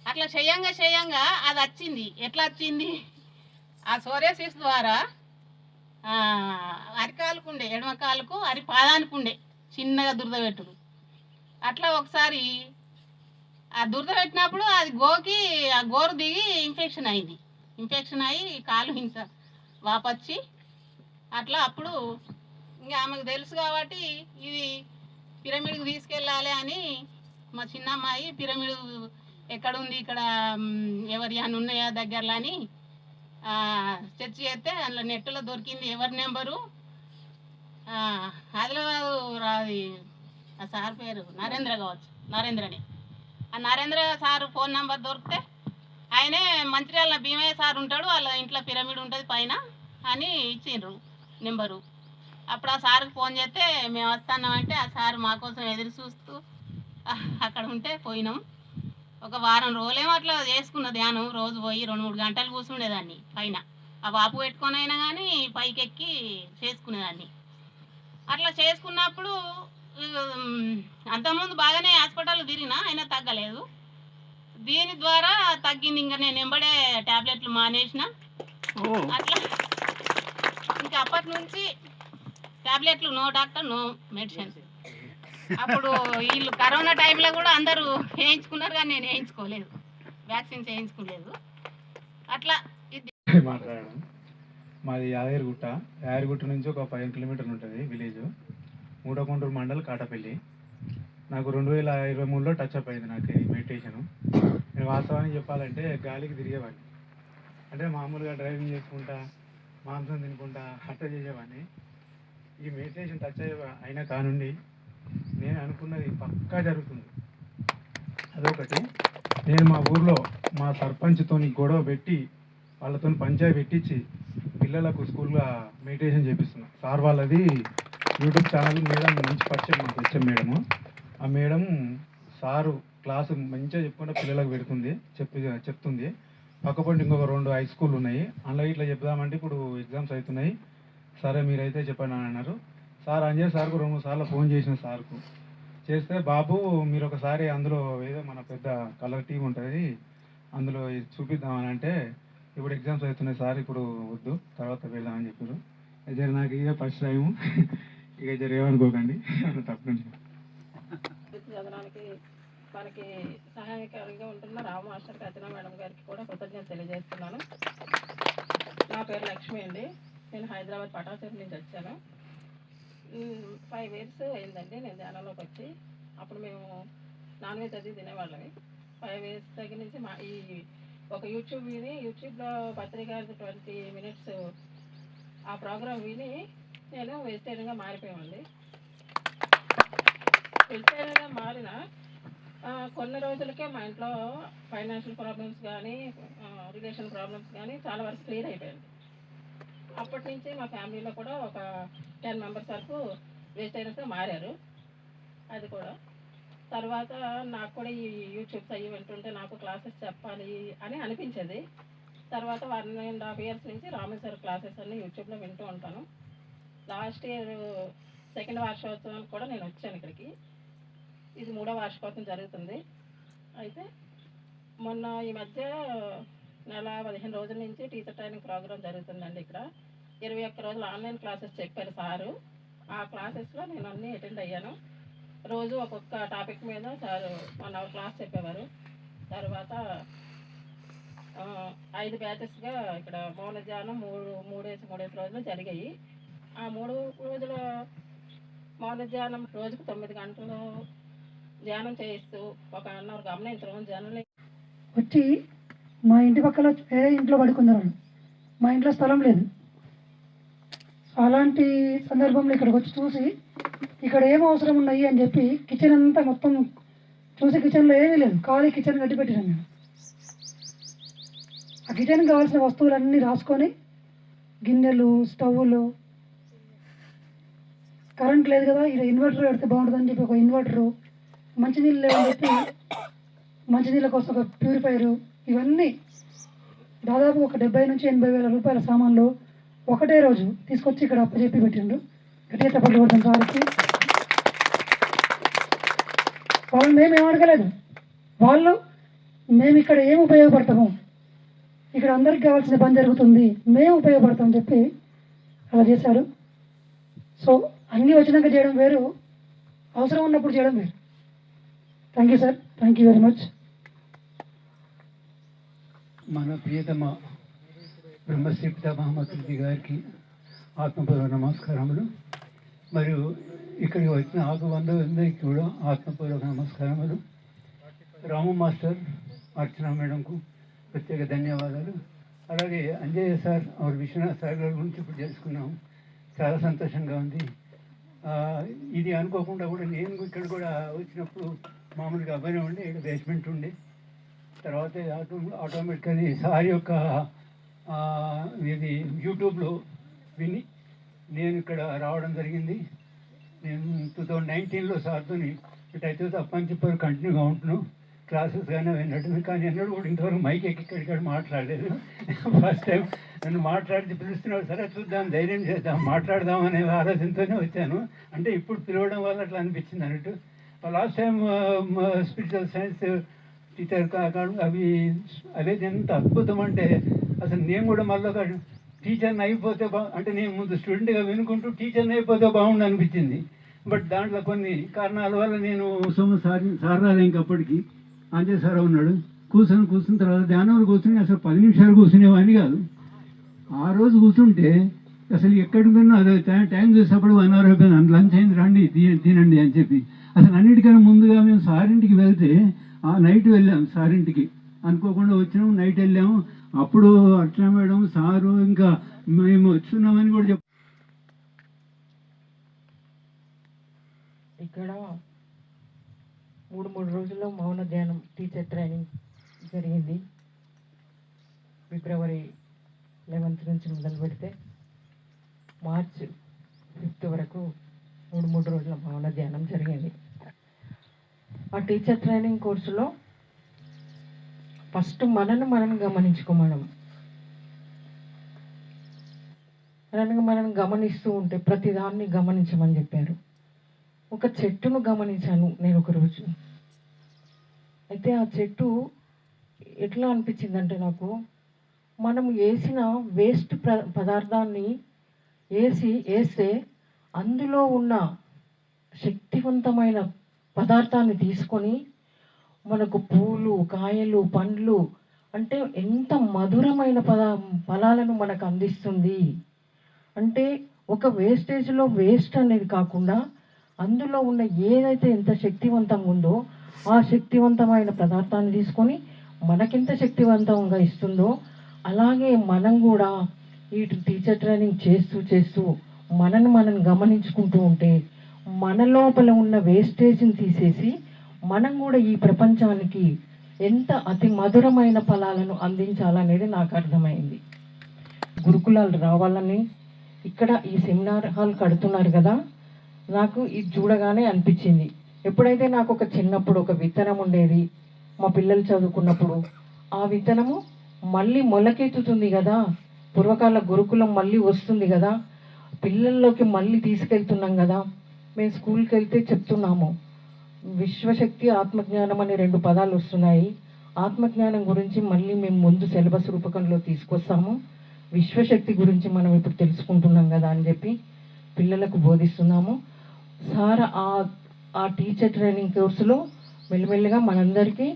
అట్లా చేయంగా అది వచ్చింది. ఎట్లా వచ్చింది? ఆ సోరియాసిస్ ద్వారా అరికాలకు ఉండే, ఎడమ కాలుకు పాదానికి ఉండే చిన్నగా దురద పెట్టుడు. అట్లా ఒకసారి ఆ దురద పెట్టినప్పుడు అది ఆ గోరు దిగి ఇన్ఫెక్షన్ అయ్యి కాలు హింస వాపొచ్చి అట్లా. అప్పుడు ఇంకా ఆమెకు తెలుసు కాబట్టి ఇది పిరమిడ్కి తీసుకెళ్ళాలి అని మా చిన్న అమ్మాయి పిరమిడ్ ఎక్కడుంది, ఇక్కడ ఎవరి అని ఉన్నాయా దగ్గరలో అని సెర్చ్ చేస్తే అందులో నెట్లో దొరికింది ఎవరి నెంబరు. ఆదిలాబాదు రాది, ఆ సార్ పేరు నరేంద్ర కావచ్చు, నరేంద్రని. ఆ నరేంద్ర సార్ ఫోన్ నెంబర్ దొరికితే ఆయనే మంచిర్యాల భీమయ్య సార్ ఉంటాడు, వాళ్ళ ఇంట్లో పిరమిడ్ ఉంటుంది పైన అని ఇచ్చిండ్రు నెంబరు. అప్పుడు ఆ సార్కి ఫోన్ చేస్తే మేము వస్తున్నామంటే ఆ సార్ మా కోసం ఎదురు చూస్తూ అక్కడ ఉంటే పోయినాం. ఒక వారం రోజులేమో అట్లా చేసుకున్న ధ్యానం. రోజు పోయి 2-3 గంటలు కూర్చుండేదాన్ని పైన. ఆ వాపు పెట్టుకొని అయినా కానీ పైకి ఎక్కి చేసుకునేదాన్ని. అట్లా చేసుకున్నప్పుడు అంతకుముందు బాగానే హాస్పిటల్ తిరిగినా అయినా తగ్గలేదు. దీని ద్వారా తగ్గింది. ఇంకా నేను వెంబడే ట్యాబ్లెట్లు మానేసిన. అట్లా ఇంకా అప్పటి నుంచి ట్యాబ్లెట్లు, నో డాక్టర్ నో మెడిసిన్. అప్పుడు వీళ్ళు కరోనా టైంలో కూడా అందరూ వేయించుకున్నారు, కానీ నేను వేయించుకోలేదు, వ్యాక్సిన్స్ వేయించుకోలేదు. అట్లా మాట్లాడడం. మాది యాదగిరిగుట్ట నుంచి ఒక 5 కిలోమీటర్లు ఉంటుంది విలేజ్. మూడకొండూరు మండల్ కాటపల్లి. నాకు 2023లో టచ్ అప్ అయింది నాకు ఈ మెడిటేషను. నేను వాస్తవానికి చెప్పాలంటే గాలికి తిరిగేవాడిని. అంటే మామూలుగా డ్రైవింగ్ చేసుకుంటా, మాంసం తినుకుంటా అట్లా చేసేవాడిని. ఈ మెడిటేషన్ టచ్ అయినా కానుండి నేను అనుకున్నది పక్కా జరుగుతుంది. అదొకటి. నేను మా ఊర్లో మా సర్పంచ్తో గొడవ పెట్టి వాళ్ళతో పంచాయతీ పెట్టించి పిల్లలకు స్కూల్లో మెడిటేషన్ చేపిస్తున్నా. సార్ వాళ్ళది యూట్యూబ్ ఛానల్. మేడం మంచి పరిచయం మాకు వచ్చే మేడము. ఆ మేడం సారు క్లాసు మంచిగా చెప్పుకుంటే పిల్లలకు పెడుతుంది, చెప్తుంది. పక్కపండి ఇంకొక 2 హై స్కూల్ ఉన్నాయి. అందులో ఇట్లా చెప్దామంటే ఇప్పుడు ఎగ్జామ్స్ అవుతున్నాయి, సరే మీరైతే చెప్పండి అని అన్నారు. సార్ అంజయ్ సార్కు 2-3 సార్లు ఫోన్ చేసిన సార్కు చేస్తే, బాబు మీరు ఒకసారి అందులో ఏదో మన పెద్ద కలర్ టీం ఉంటుంది అందులో చూపిద్దామని అంటే, ఇప్పుడు ఎగ్జామ్స్ అవుతున్నాయి సార్, ఇప్పుడు వద్దు, తర్వాత వెళ్దామని చెప్పారు. జర నాకు ఇక ఫస్ట్ టైము, ఇక జర ఏమనుకోకండి తప్పకుండా. చదవడానికి మనకి సహాయకారిగా ఉంటున్న రాము మాస్టర్ రచన మేడం గారికి కూడా కృతజ్ఞత తెలియజేస్తున్నాను. నా పేరు లక్ష్మి అండి. నేను హైదరాబాద్ పటాచేరు నుంచి వచ్చాను. 5 years అయిందండి నేను ధ్యానంలోకి వచ్చి. అప్పుడు మేము నాన్ వెజ్ అది తినేవాళ్ళమి. 5 years దగ్గర నుంచి మా ఈ ఒక యూట్యూబ్ విని, యూట్యూబ్లో పత్రిక 20 minutes ఆ ప్రోగ్రామ్ విని నేను వెజిటేరియన్గా మారిపోయామండి. వెజిటేరియన్గా మారిన కొన్ని రోజులకే మా ఇంట్లో ఫైనాన్షియల్ ప్రాబ్లమ్స్ కానీ రిలేషన్ ప్రాబ్లమ్స్ కానీ చాలా వరకు క్లియర్ అయిపోయింది. అప్పటి నుంచి మా ఫ్యామిలీలో కూడా ఒక 10 members వరకు వెజిటేరియన్స్గా మారారు. అది కూడా తర్వాత నాకు కూడా ఈ యూట్యూబ్స్ అయ్యి వింటుంటే నాకు క్లాసెస్ చెప్పాలి అని అనిపించేది. తర్వాత 1.5 years నుంచి రాము సార్ క్లాసెస్ అన్ని యూట్యూబ్లో వింటూ ఉంటాను. లాస్ట్ ఇయర్ 2వ వార్షికోత్సవానికి కూడా నేను వచ్చాను ఇక్కడికి. ఇది 3వ వార్షికోత్సవం జరుగుతుంది. అయితే మొన్న ఈ మధ్య నెల 15 రోజుల నుంచి టీచర్ ట్రైనింగ్ ప్రోగ్రామ్ జరుగుతుందండి. ఇక్కడ 21 రోజులు ఆన్లైన్ క్లాసెస్ చెప్పారు సారు. ఆ క్లాసెస్లో నేను అన్నీ అటెండ్ అయ్యాను. రోజు ఒక్కొక్క టాపిక్ మీద సారు 1 hour క్లాస్ చెప్పేవారు. తర్వాత 5 బ్యాచెస్గా ఇక్కడ మౌన ధ్యానం 3 రోజులు జరిగాయి. ఆ 3 రోజుల మౌన ధ్యానం రోజుకు 9 గంటలు ధ్యానం చేయిస్తూ ఒక 1 hour గమనించడం జర్నలింగ్. వచ్చి మా ఇంటి పక్కల వేరే ఇంట్లో పడుకున్నారు. మా ఇంట్లో స్థలం లేదు. అలాంటి సందర్భంలో ఇక్కడికి వచ్చి చూసి ఇక్కడ ఏం అవసరం ఉన్నాయి అని చెప్పి కిచెన్ అంతా మొత్తం చూసి కిచెన్లో ఏమీ లేదు, ఖాళీ కిచెన్ కట్టి పెట్టినాను నేను. ఆ కిచెన్కి కావాల్సిన వస్తువులన్నీ రాసుకొని, గిన్నెలు, స్టవ్లు, కరెంట్ లేదు కదా, ఇక్కడ ఇన్వర్టర్ పెడితే బాగుంటుందని చెప్పి ఒక ఇన్వర్టరు, మంచినీళ్ళు లేవని చెప్పి మంచినీళ్ళ కోసం ఒక ప్యూరిఫైరు, ఇవన్నీ దాదాపు ఒక 70,000 నుంచి 80,000 రూపాయల సామాన్లు ఒకటే రోజు తీసుకొచ్చి ఇక్కడ అప్పచెప్పి పెట్టిండు. గట్టిగా తప్పట్లు కొడతాం సార్కి. వాళ్ళు మేమేం అడగలేదు, వాళ్ళు మేము ఇక్కడ ఏం ఉపయోగపడతాము, ఇక్కడ అందరికి కావాల్సిన పని జరుగుతుంది, మేము ఉపయోగపడతామని చెప్పి అలా చేశారు. సో అన్నీ వచ్చినాక చేయడం వేరు, అవసరం ఉన్నప్పుడు చేయడం వేరు. Thank you sir, thank you very much. మన ప్రియతమ బ్రహ్మశ్రీ పితామహమూర్తి గారికి ఆత్మపూర్వ నమస్కారములు. మరియు ఇక్కడికి వచ్చిన ఆకుబంధువులందరికీ కూడా ఆత్మపూర్వక నమస్కారములు. రాము మాస్టర్, అర్చన మేడంకు ప్రత్యేక ధన్యవాదాలు. అలాగే అంజయ్య సార్, విశ్వనాథ్ సార్ గారి గురించి ఇప్పుడు తెలుసుకున్నాము. చాలా సంతోషంగా ఉంది. ఇది అనుకోకుండా కూడా నేను ఇక్కడ కూడా వచ్చినప్పుడు మామూలుగా అబ్బాయి ఉండే, ఇక్కడ బేస్మెంట్ ఉండే, తర్వాత ఆటోమేటికల్లీ సార్ యొక్క ఇది యూట్యూబ్లో విని నేను ఇక్కడ రావడం జరిగింది. నేను 2019లో సార్తో ఇటైతే తప్పని కంటిన్యూగా ఉంటున్నాను. క్లాసెస్ కానీ విన్నట్టు, కానీ ఎన్నడూ కూడా ఇంతవరకు మైక్ ఎక్కడిక్కడ మాట్లాడలేదు. ఫస్ట్ టైం నన్ను మాట్లాడి పిలుస్తున్నాడు, సరే చూద్దాం, ధైర్యం చేద్దాం, మాట్లాడదాం అనే ఆలోచనతోనే వచ్చాను. అంటే ఇప్పుడు పిలవడం వల్ల అట్లా అనిపించింది అన్నట్టు. Last time spiritual science teacher అవి అనేది ఎంత అద్భుతం అంటే, అసలు నేను కూడా మళ్ళీ టీచర్ని అయిపోతే అంటే నేను ముందు స్టూడెంట్గా వినుకుంటూ టీచర్ని అయిపోతే బాగుండు అనిపించింది. బట్ దాంట్లో కొన్ని కారణాల వల్ల నేను సార్ రాలే. ఇంకప్పటికి అంజయ్ సార్ ఉన్నాడు. కూర్చున్న తర్వాత ధ్యానంలో కూర్చుని అసలు 10 నిమిషాలు కూర్చునేవాడిని కాదు. ఆ రోజు కూర్చుంటే అసలు ఎక్కడికన్నా అదే టైం చూసేటప్పుడు 1 hour అయిపోయింది, లంచ్ అయింది, రండి తినండి అని చెప్పి. అసలు అన్నిటికన్నా ముందుగా మేము సారింటికి వెళ్తే ఆ నైట్ వెళ్ళాము. సారింటికి అనుకోకుండా వచ్చినాము, నైట్ వెళ్ళాము. అప్పుడు అట్లా మేడం సారు ఇంకా మేము వచ్చున్నామని కూడా ఇక్కడ 3 రోజుల్లో మౌన ధ్యానం టీచర్ ట్రైనింగ్ జరిగింది. ఫిబ్రవరి 11th నుంచి మొదలు పెడితే మార్చ్ 5th వరకు 3 రోజుల మౌన ధ్యానం జరిగింది. ఆ టీచర్ ట్రైనింగ్ కోర్సులో ఫస్ట్ మనల్ని గమనించుకోమడం, మనం గమనిస్తూ ఉంటే ప్రతిదాన్ని గమనించమని చెప్పారు. ఒక చెట్టును గమనించాను నేను ఒకరోజు. అయితే ఆ చెట్టు ఎట్లా అనిపించిందంటే నాకు, మనం వేసిన వేస్ట్ పదార్థాన్ని వేస్తే అందులో ఉన్న శక్తివంతమైన పదార్థాన్ని తీసుకొని మనకు పూలు, కాయలు, పండ్లు అంటే ఎంత మధురమైన ఫలాలను మనకు అందిస్తుంది. అంటే ఒక వేస్టేజ్లో వేస్ట్ అనేది కాకుండా అందులో ఉన్న ఏదైతే ఎంత శక్తివంతంగా ఉందో ఆ శక్తివంతమైన పదార్థాన్ని తీసుకొని మనకెంత శక్తివంతంగా ఇస్తుందో అలాగే మనం కూడా ఈ టీచర్ ట్రైనింగ్ చేస్తూ మనం గమనించుకుంటూ ఉంటే మన లోపల ఉన్న వేస్టేజ్ని తీసేసి మనం కూడా ఈ ప్రపంచానికి ఎంత అతి మధురమైన ఫలాలను అందించాలనేది నాకు అర్థమైంది. గురుకులాలు రావాలని ఇక్కడ ఈ సెమినార్ హాల్ కడుతున్నారు కదా, నాకు ఇది చూడగానే అనిపించింది. ఎప్పుడైతే నాకు ఒక చిన్నప్పుడు ఒక విత్తనం ఉండేది, మా పిల్లలు చదువుకున్నప్పుడు ఆ విత్తనము మళ్ళీ మొలకెత్తుతుంది కదా, పూర్వకాల గురుకులం మళ్ళీ వస్తుంది కదా, పిల్లల్లోకి మళ్ళీ తీసుకెళ్తున్నాం కదా. మేము స్కూల్కి వెళ్తే చెప్తున్నాము, విశ్వశక్తి ఆత్మజ్ఞానం అనే 2 పదాలు వస్తున్నాయి. ఆత్మజ్ఞానం గురించి మళ్ళీ మేము ముందు సిలబస్ రూపకంలో తీసుకొస్తాము, విశ్వశక్తి గురించి మనం ఇప్పుడు తెలుసుకుంటున్నాం కదా అని చెప్పి పిల్లలకు బోధిస్తున్నాము. సార్ ఆ టీచర్ ట్రైనింగ్ కోర్సులో మెల్లిమెల్లిగా మనందరికీ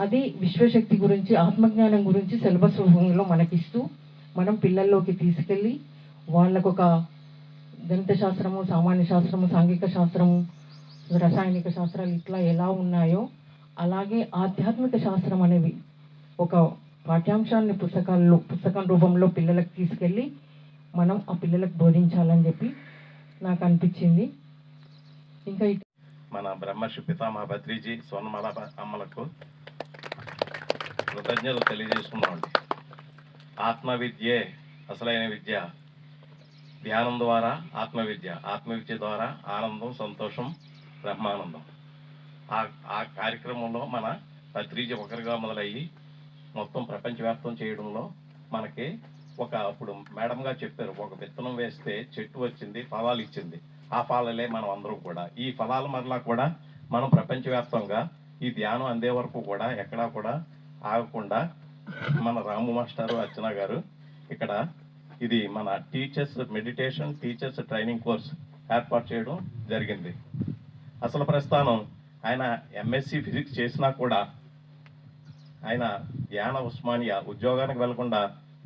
అది విశ్వశక్తి గురించి, ఆత్మజ్ఞానం గురించి సిలబస్ రూపంలో మనకిస్తూ మనం పిల్లల్లోకి తీసుకెళ్ళి వాళ్ళకు ఒక గణిత శాస్త్రము, సామాన్య శాస్త్రము, సాంఘిక శాస్త్రము, రసాయనిక శాస్త్రాలు ఇట్లా ఎలా ఉన్నాయో అలాగే ఆధ్యాత్మిక శాస్త్రం అనేవి ఒక పాఠ్యాంశాన్ని పుస్తకం రూపంలో పిల్లలకు తీసుకెళ్ళి మనం ఆ పిల్లలకు బోధించాలని చెప్పి నాకు అనిపించింది. ఇంకా మన బ్రహ్మర్షి పితామహ భత్రిజీ స్వర్ణమాల అమ్మలకు కృతజ్ఞతలు తెలియజేసుకున్నామండి. ఆత్మవిద్యే అసలైన విద్య. ధ్యానం ద్వారా ఆత్మవిద్య ద్వారా ఆనందం, సంతోషం, బ్రహ్మానందం. ఆ కార్యక్రమంలో మన భత్రిజీ ఒకరిగా మొదలయ్యి మొత్తం ప్రపంచవ్యాప్తం చేయడంలో మనకి అప్పుడు మేడంగా చెప్పారు, ఒక విత్తనం వేస్తే చెట్టు వచ్చింది, ఫలాలు ఇచ్చింది. ఆ ఫలాలే మనం అందరం కూడా ఈ ఫలాల మరలా కూడా మనం ప్రపంచవ్యాప్తంగా ఈ ధ్యానం అందే వరకు కూడా ఎక్కడా కూడా ఆగకుండా మన రాము మాస్టారు, అర్చన గారు ఇక్కడ ఇది మన మెడిటేషన్ టీచర్స్ ట్రైనింగ్ కోర్స్ ఏర్పాటు చేయడం జరిగింది. అసలు ప్రస్థానం ఆయన ఎంఎస్సి ఫిజిక్స్ చేసినా కూడా ఆయన ధ్యాన ఉస్మానియా ఉద్యోగానికి వెళ్లకుండా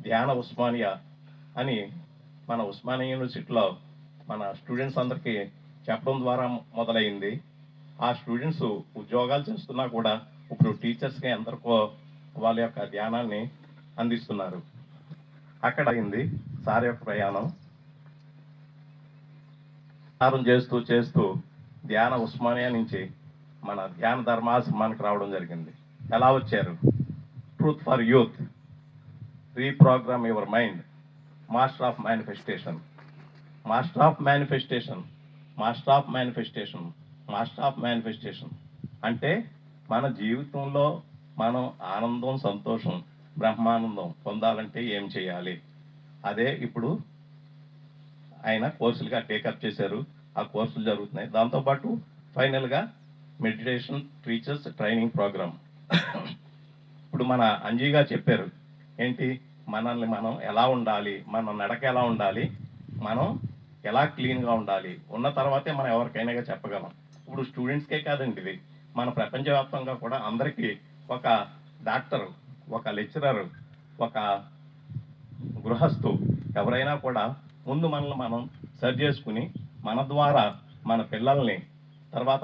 ధ్యాన ఉస్మానియా అని మన ఉస్మానియా యూనివర్సిటీలో మన స్టూడెంట్స్ అందరికీ చెప్పడం ద్వారా మొదలైంది. ఆ స్టూడెంట్స్ ఉద్యోగాలు చేస్తున్నా కూడా ఇప్పుడు టీచర్స్కి ఎందరికో వాళ్ళ యొక్క ధ్యానాన్ని అందిస్తున్నారు. అక్కడ అయింది సార్ యొక్క ప్రయాణం. చేస్తూ ధ్యాన ఉస్మానియా నుంచి మన ధ్యాన ధర్మాశ్రమానికి రావడం జరిగింది. ఎలా వచ్చారు? Truth for youth, reprogram your mind, master of manifestation, master of manifestation, master of manifestation, master of manifestation అంటే మన జీవితంలో మనం ఆనందం, సంతోషం, బ్రహ్మానందం పొందాలంటే ఏం చేయాలి? అదే ఇప్పుడు ఆయన కోర్సులుగా టేకప్ చేశారు. ఆ కోర్సులు జరుగుతున్నాయి. దాంతోపాటు ఫైనల్గా మెడిటేషన్ టీచర్స్ ట్రైనింగ్ ప్రోగ్రామ్. ఇప్పుడు మన అంజీగా చెప్పారు ఏంటి, మనల్ని మనం ఎలా ఉండాలి, మన నడక ఎలా ఉండాలి, మనం ఎలా క్లీన్గా ఉండాలి ఉన్న తర్వాతే మనం ఎవరికైనా చెప్పగలం. ఇప్పుడు స్టూడెంట్స్కే కాదండి, ఇది మన ప్రపంచవ్యాప్తంగా కూడా అందరికీ ఒక డాక్టరు, ఒక లెక్చరరు, ఒక గృహస్థు ఎవరైనా కూడా ముందు మనల్ని మనం సరి చేసుకుని మన ద్వారా మన పిల్లల్ని తర్వాత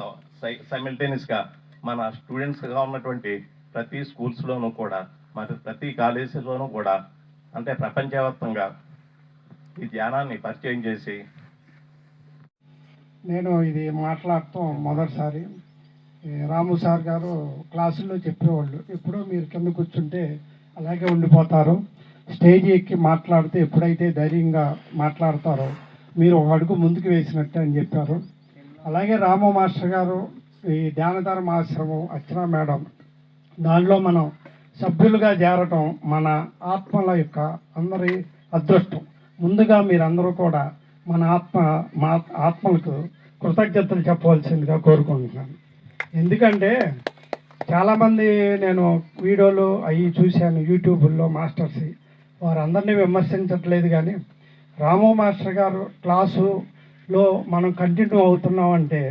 సైమిల్టేనియస్గా మన స్టూడెంట్స్గా ఉన్నటువంటి ప్రతి స్కూల్స్లోనూ కూడా మరి ప్రతి కాలేజీలోనూ కూడా అంటే ప్రపంచవ్యాప్తంగా ఈ ధ్యానాన్ని పరిచయం చేసి నేను ఇది మాట్లాడటం మొదటిసారి. రాము సార్ గారు క్లాసుల్లో చెప్పేవాళ్ళు, ఎప్పుడో మీరు కింద కూర్చుంటే అలాగే ఉండిపోతారు, స్టేజ్ ఎక్కి మాట్లాడితే ఎప్పుడైతే ధైర్యంగా మాట్లాడతారో మీరు ఒక అడుగు ముందుకు వేసినట్టు అని చెప్పారు. అలాగే రామ మాస్టర్ గారు ఈ ధ్యానధర్మ ఆశ్రమం అర్చన మేడం దానిలో మనం సభ్యులుగా చేరటం మన ఆత్మల యొక్క అందరి అదృష్టం. ముందుగా మీరందరూ కూడా మా ఆత్మలకు కృతజ్ఞతలు చెప్పవలసిందిగా కోరుకుంటున్నాను. ఎందుకంటే చాలామంది నేను వీడియోలు అవి చూశాను యూట్యూబ్లో మాస్టర్స్, వారందరినీ విమర్శించట్లేదు, కానీ రాము మాస్టర్ గారు క్లాసులో మనం కంటిన్యూ అవుతున్నామంటే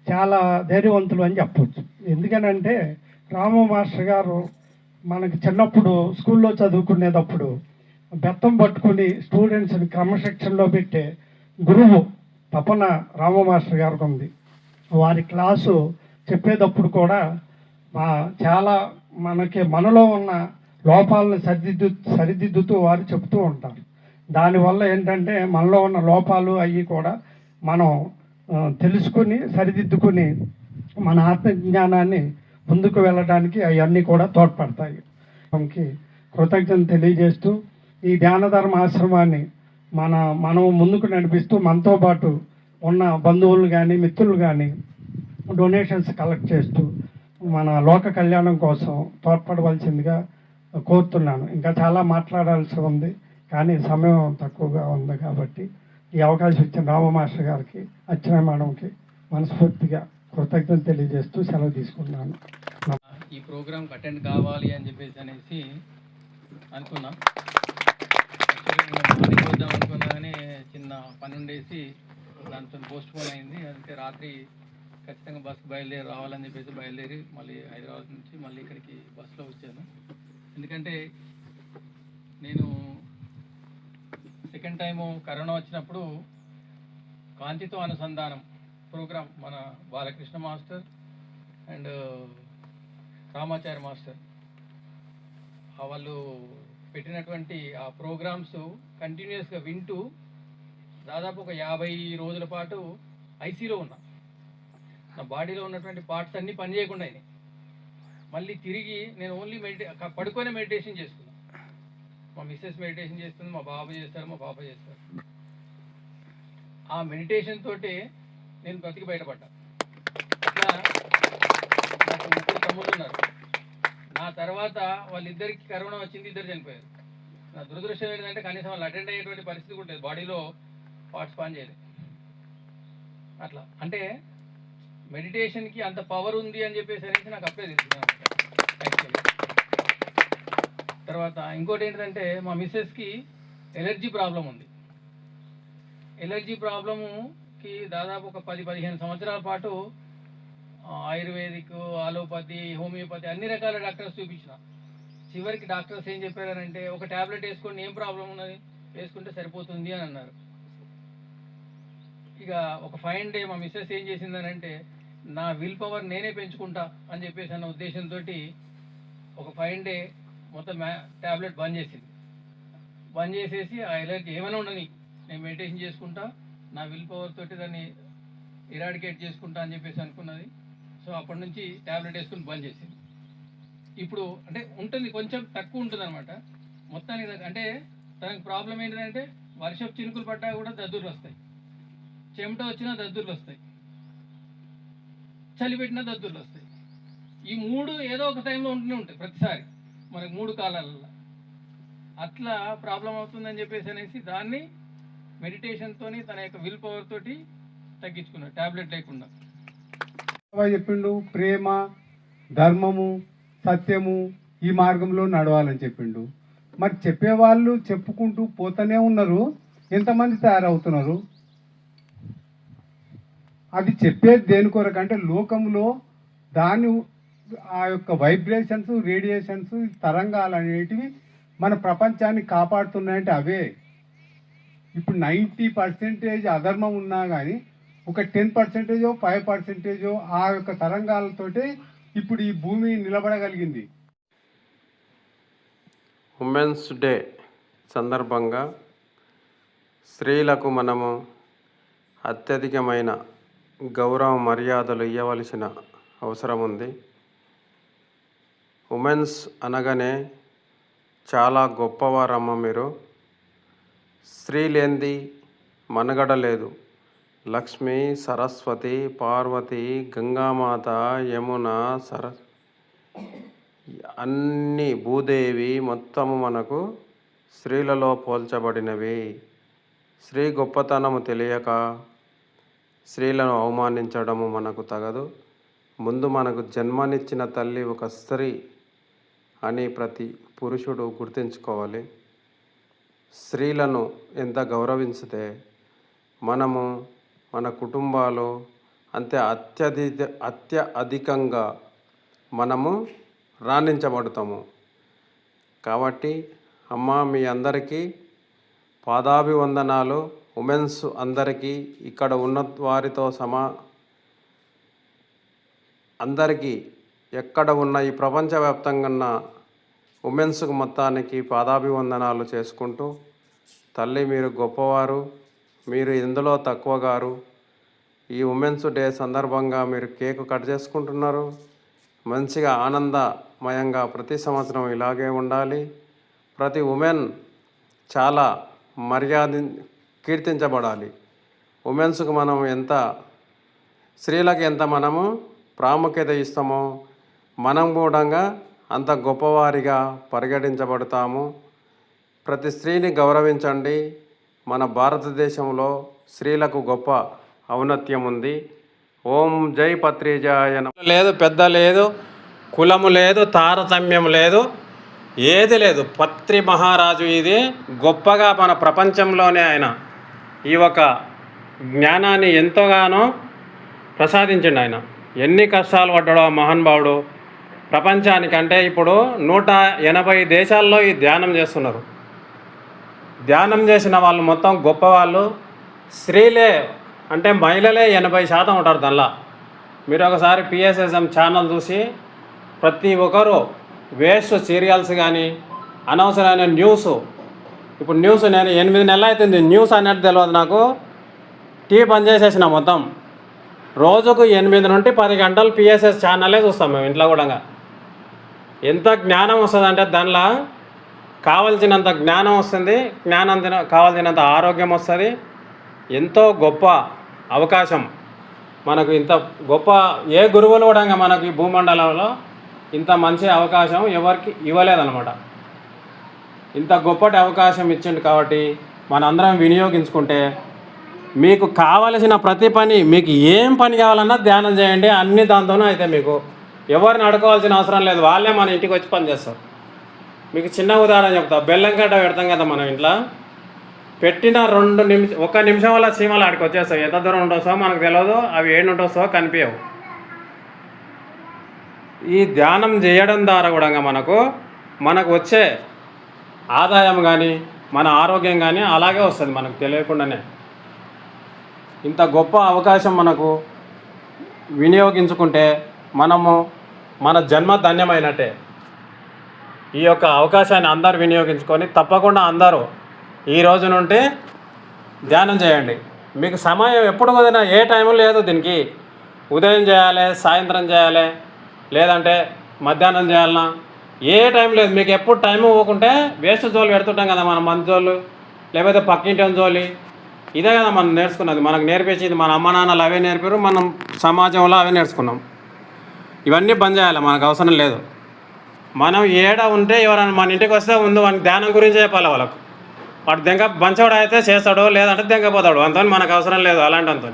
చాలా ధైర్యవంతులు అని చెప్పవచ్చు. ఎందుకనంటే రాము మాస్టర్ గారు మనకి చిన్నప్పుడు స్కూల్లో చదువుకునేటప్పుడు బెత్తం పట్టుకుని స్టూడెంట్స్ని క్రమశిక్షణలో పెట్టే గురువు తపన రాము మాస్టర్ గారికి ఉంది. వారి క్లాసు చెప్పేటప్పుడు కూడా చాలా మనలో ఉన్న లోపాలను సరిదిద్దుతూ వారు చెప్తూ ఉంటారు. దానివల్ల ఏంటంటే మనలో ఉన్న లోపాలు అవి కూడా మనం తెలుసుకుని సరిదిద్దుకుని మన ఆత్మజ్ఞానాన్ని ముందుకు వెళ్ళడానికి అవన్నీ కూడా తోడ్పడతాయి. కృతజ్ఞత తెలియజేస్తూ ఈ ధ్యానధర్మ ఆశ్రమాన్ని మనం ముందుకు నడిపిస్తూ మనతో పాటు ఉన్న బంధువులు కానీ మిత్రులు కానీ డొనేషన్స్ కలెక్ట్ చేస్తూ మన లోక కళ్యాణం కోసం తోడ్పడవలసిందిగా కోరుతున్నాను. ఇంకా చాలా మాట్లాడాల్సి ఉంది, కానీ సమయం తక్కువగా ఉంది కాబట్టి ఈ అవకాశం ఇచ్చిన రామ మాస్టర్ గారికి, అర్చన మేడంకి మనస్ఫూర్తిగా కృతజ్ఞతలు తెలియజేస్తూ సెలవు తీసుకున్నాను. ఈ ప్రోగ్రామ్కి అటెండ్ కావాలి అని చెప్పేసి అనుకున్నా. మార్నింగ్ వద్దాం అనుకున్నా కానీ చిన్న పని ఉండేసి దాంతో పోస్ట్ పోన్ అయింది. అందుకే రాత్రి ఖచ్చితంగా బస్సు బయలుదేరి రావాలని చెప్పేసి బయలుదేరి మళ్ళీ హైదరాబాద్ నుంచి మళ్ళీ ఇక్కడికి బస్సులో వచ్చాను. ఎందుకంటే నేను సెకండ్ టైము కరోనా వచ్చినప్పుడు కాంతితో అనుసంధానం ప్రోగ్రామ్ మన Balakrishna master and Ramacharya master వాళ్ళు పెట్టినటువంటి ఆ ప్రోగ్రామ్స్ కంటిన్యూస్గా వింటూ దాదాపు ఒక 50 రోజుల పాటు ఐసీలో ఉన్నా. నా బాడీలో ఉన్నటువంటి పార్ట్స్ అన్నీ పనిచేయకుండా అయినాయి. మళ్ళీ తిరిగి నేను ఓన్లీ పడుకొని మెడిటేషన్ చేసుకున్నాను. మా మిస్సెస్ మెడిటేషన్ చేస్తుంది, మా బాబు చేస్తారు, మా పాప చేస్తారు. ఆ మెడిటేషన్ తోటే నేను బ్రతికి బయటపడ్డా. అట్లా నాకు 3 తమ్ముళ్ళు ఉన్నారు. నా తర్వాత వాళ్ళిద్దరికి కరోనా వచ్చింది, ఇద్దరు చనిపోయారు. నా దురదృష్టం ఏంటంటే కనీసం వాళ్ళు అటెండ్ అయ్యేటువంటి పరిస్థితి కూడా లేదు, బాడీలో పార్ట్స్ పని చేయలేదు. అట్లా అంటే మెడిటేషన్కి అంత పవర్ ఉంది అని చెప్పేసి అనేసి నాకు అప్పుడే తెలుసుకున్నాను యాక్చువల్లీ. తర్వాత ఇంకోటి ఏంటంటే మా మిస్సెస్కి ఎలర్జీ ప్రాబ్లం ఉంది. ఎలర్జీ ప్రాబ్లముకి దాదాపు ఒక 10-15 సంవత్సరాల పాటు ఆయుర్వేదిక్, అలోపతి, హోమియోపతి అన్ని రకాల డాక్టర్స్ చూపించిన. చివరికి డాక్టర్స్ ఏం చెప్పారంటే ఒక ట్యాబ్లెట్ వేసుకోండి, ఏం ప్రాబ్లం ఉన్నది, వేసుకుంటే సరిపోతుంది అని అన్నారు. ఇక ఒక ఫైన్ డే మా మిస్సెస్ ఏం చేసిందనంటే నా విల్ పవర్ నేనే పెంచుకుంటా అని చెప్పేసి అన్న ఉద్దేశంతో ఒక ఫైన్ డే మొత్తం ట్యాబ్లెట్ బంద్ చేసింది. బంద్ చేసేసి ఆ ఎలర్జీ ఏమైనా ఉండని నేను మెడిటేషన్ చేసుకుంటా, నా విల్ పవర్ తోటి దాన్ని ఇరాడికేట్ చేసుకుంటా అని చెప్పేసి అనుకున్నది. సో అప్పటి నుంచి ట్యాబ్లెట్ వేసుకుని బంద్ చేసింది. ఇప్పుడు అంటే ఉంటుంది, కొంచెం తక్కువ ఉంటుంది అనమాట మొత్తానికి. అంటే తనకు ప్రాబ్లం ఏంటంటే వర్షపు చినుకులు పడ్డా కూడా దద్దుర్లు వస్తాయి, చెమట వచ్చినా దద్దుర్లు వస్తాయి, చలి పెట్టినా దద్దుర్లు వస్తాయి. ఈ 3 ఏదో ఒక టైంలో ఉంటూనే ఉంటాయి ప్రతిసారి మనకు 3 కాలాలలో. అట్లా ప్రాబ్లం అవుతుందని చెప్పేసి అనేసి దాన్ని మెడిటేషన్తో తన యొక్క విల్ పవర్ తోటి తగ్గించుకున్నాడు, ట్యాబ్లెట్ లేకుండా. చెప్పిండు ప్రేమ, ధర్మము, సత్యము ఈ మార్గంలో నడవాలని చెప్పిండు. మరి చెప్పేవాళ్ళు చెప్పుకుంటూ పోతూనే ఉన్నారు, ఎంతమంది తయారవుతున్నారు? అది చెప్పేది దేని కొరకంటే లోకంలో దాని ఆ యొక్క వైబ్రేషన్స్, రేడియేషన్స్, తరంగాలు అనేటివి మన ప్రపంచాన్ని కాపాడుతున్నాయంటే అవే. ఇప్పుడు 90% అధర్మం ఉన్నా కానీ ఒక 10%, 5% ఆ యొక్క తరంగాలతోటే ఇప్పుడు ఈ భూమి నిలబడగలిగింది. ఉమెన్స్ డే సందర్భంగా స్త్రీలకు మనము అత్యధికమైన గౌరవ మర్యాదలు ఇవ్వవలసిన అవసరం ఉంది. ఉమెన్స్ అనగానే చాలా గొప్పవారమ్మ మీరు. స్త్రీ లేనిది మనుగడ లేదు. లక్ష్మి, సరస్వతి, పార్వతి, గంగామాత, యమున, అన్ని భూదేవి మొత్తము మనకు స్త్రీలలో పోల్చబడినవి. స్త్రీ గొప్పతనము తెలియక స్త్రీలను అవమానించడము మనకు తగదు. ముందు మనకు జన్మనిచ్చిన తల్లి ఒక స్త్రీ అని ప్రతి పురుషుడు గుర్తుంచుకోవాలి. స్త్రీలను ఎంత గౌరవించితే మనము మన కుటుంబాలు అంతే అత్యధికంగా మనము రాణించబడతాము. కాబట్టి అమ్మ మీ అందరికీ పాదాభివందనాలు. ఉమెన్స్ అందరికీ, ఇక్కడ ఉన్న వారితో అందరికీ ఎక్కడ ఉన్న ఈ ప్రపంచవ్యాప్తంగా ఉన్న ఉమెన్స్కు మొత్తానికి పాదాభివందనాలు చేసుకుంటూ, తల్లి మీరు గొప్పవారు, మీరు ఎందులో తక్కువ గారు. ఈ ఉమెన్స్ డే సందర్భంగా మీరు కేక్ కట్ చేసుకుంటున్నారు. మంచిగా ఆనందమయంగా ప్రతి సంవత్సరం ఇలాగే ఉండాలి. ప్రతి ఉమెన్ చాలా కీర్తించబడాలి. ఉమెన్స్కు మనం స్త్రీలకు ఎంత మనము ప్రాముఖ్యత ఇస్తామో మనం కూడా అంత గొప్పవారిగా పరిగణించబడతాము. ప్రతి స్త్రీని గౌరవించండి. మన భారతదేశంలో స్త్రీలకు గొప్ప ఔన్నత్యం ఉంది. ఓం జై పత్రిజాయ. లేదు, పెద్ద లేదు, కులము లేదు, తారతమ్యం లేదు, ఏది లేదు. పత్రి మహారాజు ఇది గొప్పగా మన ప్రపంచంలోనే ఆయన ఈ ఒక జ్ఞానాన్ని ఎంతగానో ప్రసాదించండి. ఆయన ఎన్ని కష్టాలు పడ్డాడో మహానుభావుడు ప్రపంచానికంటే. ఇప్పుడు 180 దేశాల్లో ఈ ధ్యానం చేస్తున్నారు. ధ్యానం చేసిన వాళ్ళు మొత్తం గొప్పవాళ్ళు. స్త్రీలే అంటే మహిళలే 80% ఉంటారు దానిలో. మీరు ఒకసారి PSSM ఛానల్ చూసి ప్రతి ఒక్కరు వేస్ట్ సీరియల్స్ కానీ అనవసరమైన న్యూస్, ఇప్పుడు న్యూస్ నేను 8 నెలలు అవుతుంది న్యూస్ అనేది తెలియదు నాకు. టీవీ బంద్ చేసేసిన మొత్తం. రోజుకు 8 నుండి 10 గంటలు PSS ఛానలే చూస్తాం మేము ఇంట్లో కూడా. ఎంత జ్ఞానం వస్తుందంటే దానిలో కావలసినంత జ్ఞానం వస్తుంది, కావాల్సినంత ఆరోగ్యం వస్తుంది. ఎంతో గొప్ప అవకాశం మనకు. ఇంత గొప్ప ఏ గురువులు కూడా మనకు ఈ భూమండలంలో ఇంత మంచి అవకాశం ఎవరికి ఇవ్వలేదన్నమాట. ఇంత గొప్పటి అవకాశం ఇచ్చిండు కాబట్టి మనందరం వినియోగించుకుంటే మీకు కావలసిన ప్రతి పని, మీకు ఏం పని కావాలన్నా ధ్యానం చేయండి. అన్ని దాంతోనే అయితే మీకు ఎవరిని అడుకోవాల్సిన అవసరం లేదు. వాళ్ళే మన ఇంటికి వచ్చి పని చేస్తారు. మీకు చిన్న ఉదాహరణ చెప్తా. బెల్లం గడ్డ పెడతాం కదా మనం ఇంట్లో. పెట్టిన 1 నిమిషం వల్ల సీమలు ఆడికి వచ్చేస్తాయి. ఎంత దూరం ఉండొస్తో మనకు తెలియదు, అవి ఏడు ఉండొస్తో కనిపించవు. ఈ ధ్యానం చేయడం ద్వారా కూడా మనకు వచ్చే ఆదాయం కానీ మన ఆరోగ్యం కానీ అలాగే వస్తుంది మనకు తెలియకుండానే. ఇంత గొప్ప అవకాశం మనకు వినియోగించుకుంటే మనము మన జన్మ ధన్యమైనట్టే. ఈ యొక్క అవకాశాన్ని అందరూ వినియోగించుకొని తప్పకుండా అందరూ ఈ రోజు నుండి ధ్యానం చేయండి. మీకు సమయం ఎప్పుడు కుదిరినా ఏ టైం లేదు దీనికి. ఉదయం చేయాలి, సాయంత్రం చేయాలి, లేదంటే మధ్యాహ్నం చేయాలన్నా ఏ టైం లేదు. మీకు ఎప్పుడు టైం ఇవ్వకుంటే వేస్ట్ జోలు పెడుతుంటాం కదా మనం, మంచి జోలు లేకపోతే పక్కింటి జోలి. ఇదే కదా మనం నేర్చుకున్నది. మనకు నేర్పించింది మన అమ్మ నాన్నలు అవే నేర్పారు, మనం సమాజంలో అవే నేర్చుకున్నాం. ఇవన్నీ బంద్ చేయాలి, మనకు అవసరం లేదు. మనం ఏడ ఉంటే ఎవరైనా మన ఇంటికి వస్తే ముందు వాడిని ధ్యానం గురించి చెప్పాలి వాళ్ళకు. వాడు బంచోడు అయితే చేస్తాడు, లేదంటే దెంగపోతాడు. అంతో మనకు అవసరం లేదు. అలాంటి అంతో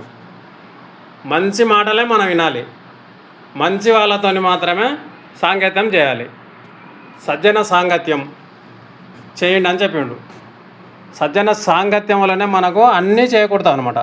మంచి మాటలే మనం వినాలి. మంచి వాళ్ళతో మాత్రమే సాంగత్యం చేయాలి. సజ్జన సాంగత్యం చేయండి అని చెప్పిండు. సజ్జన సాంగత్యం వల్లనే మనకు అన్నీ చేయకూడదు అనమాట.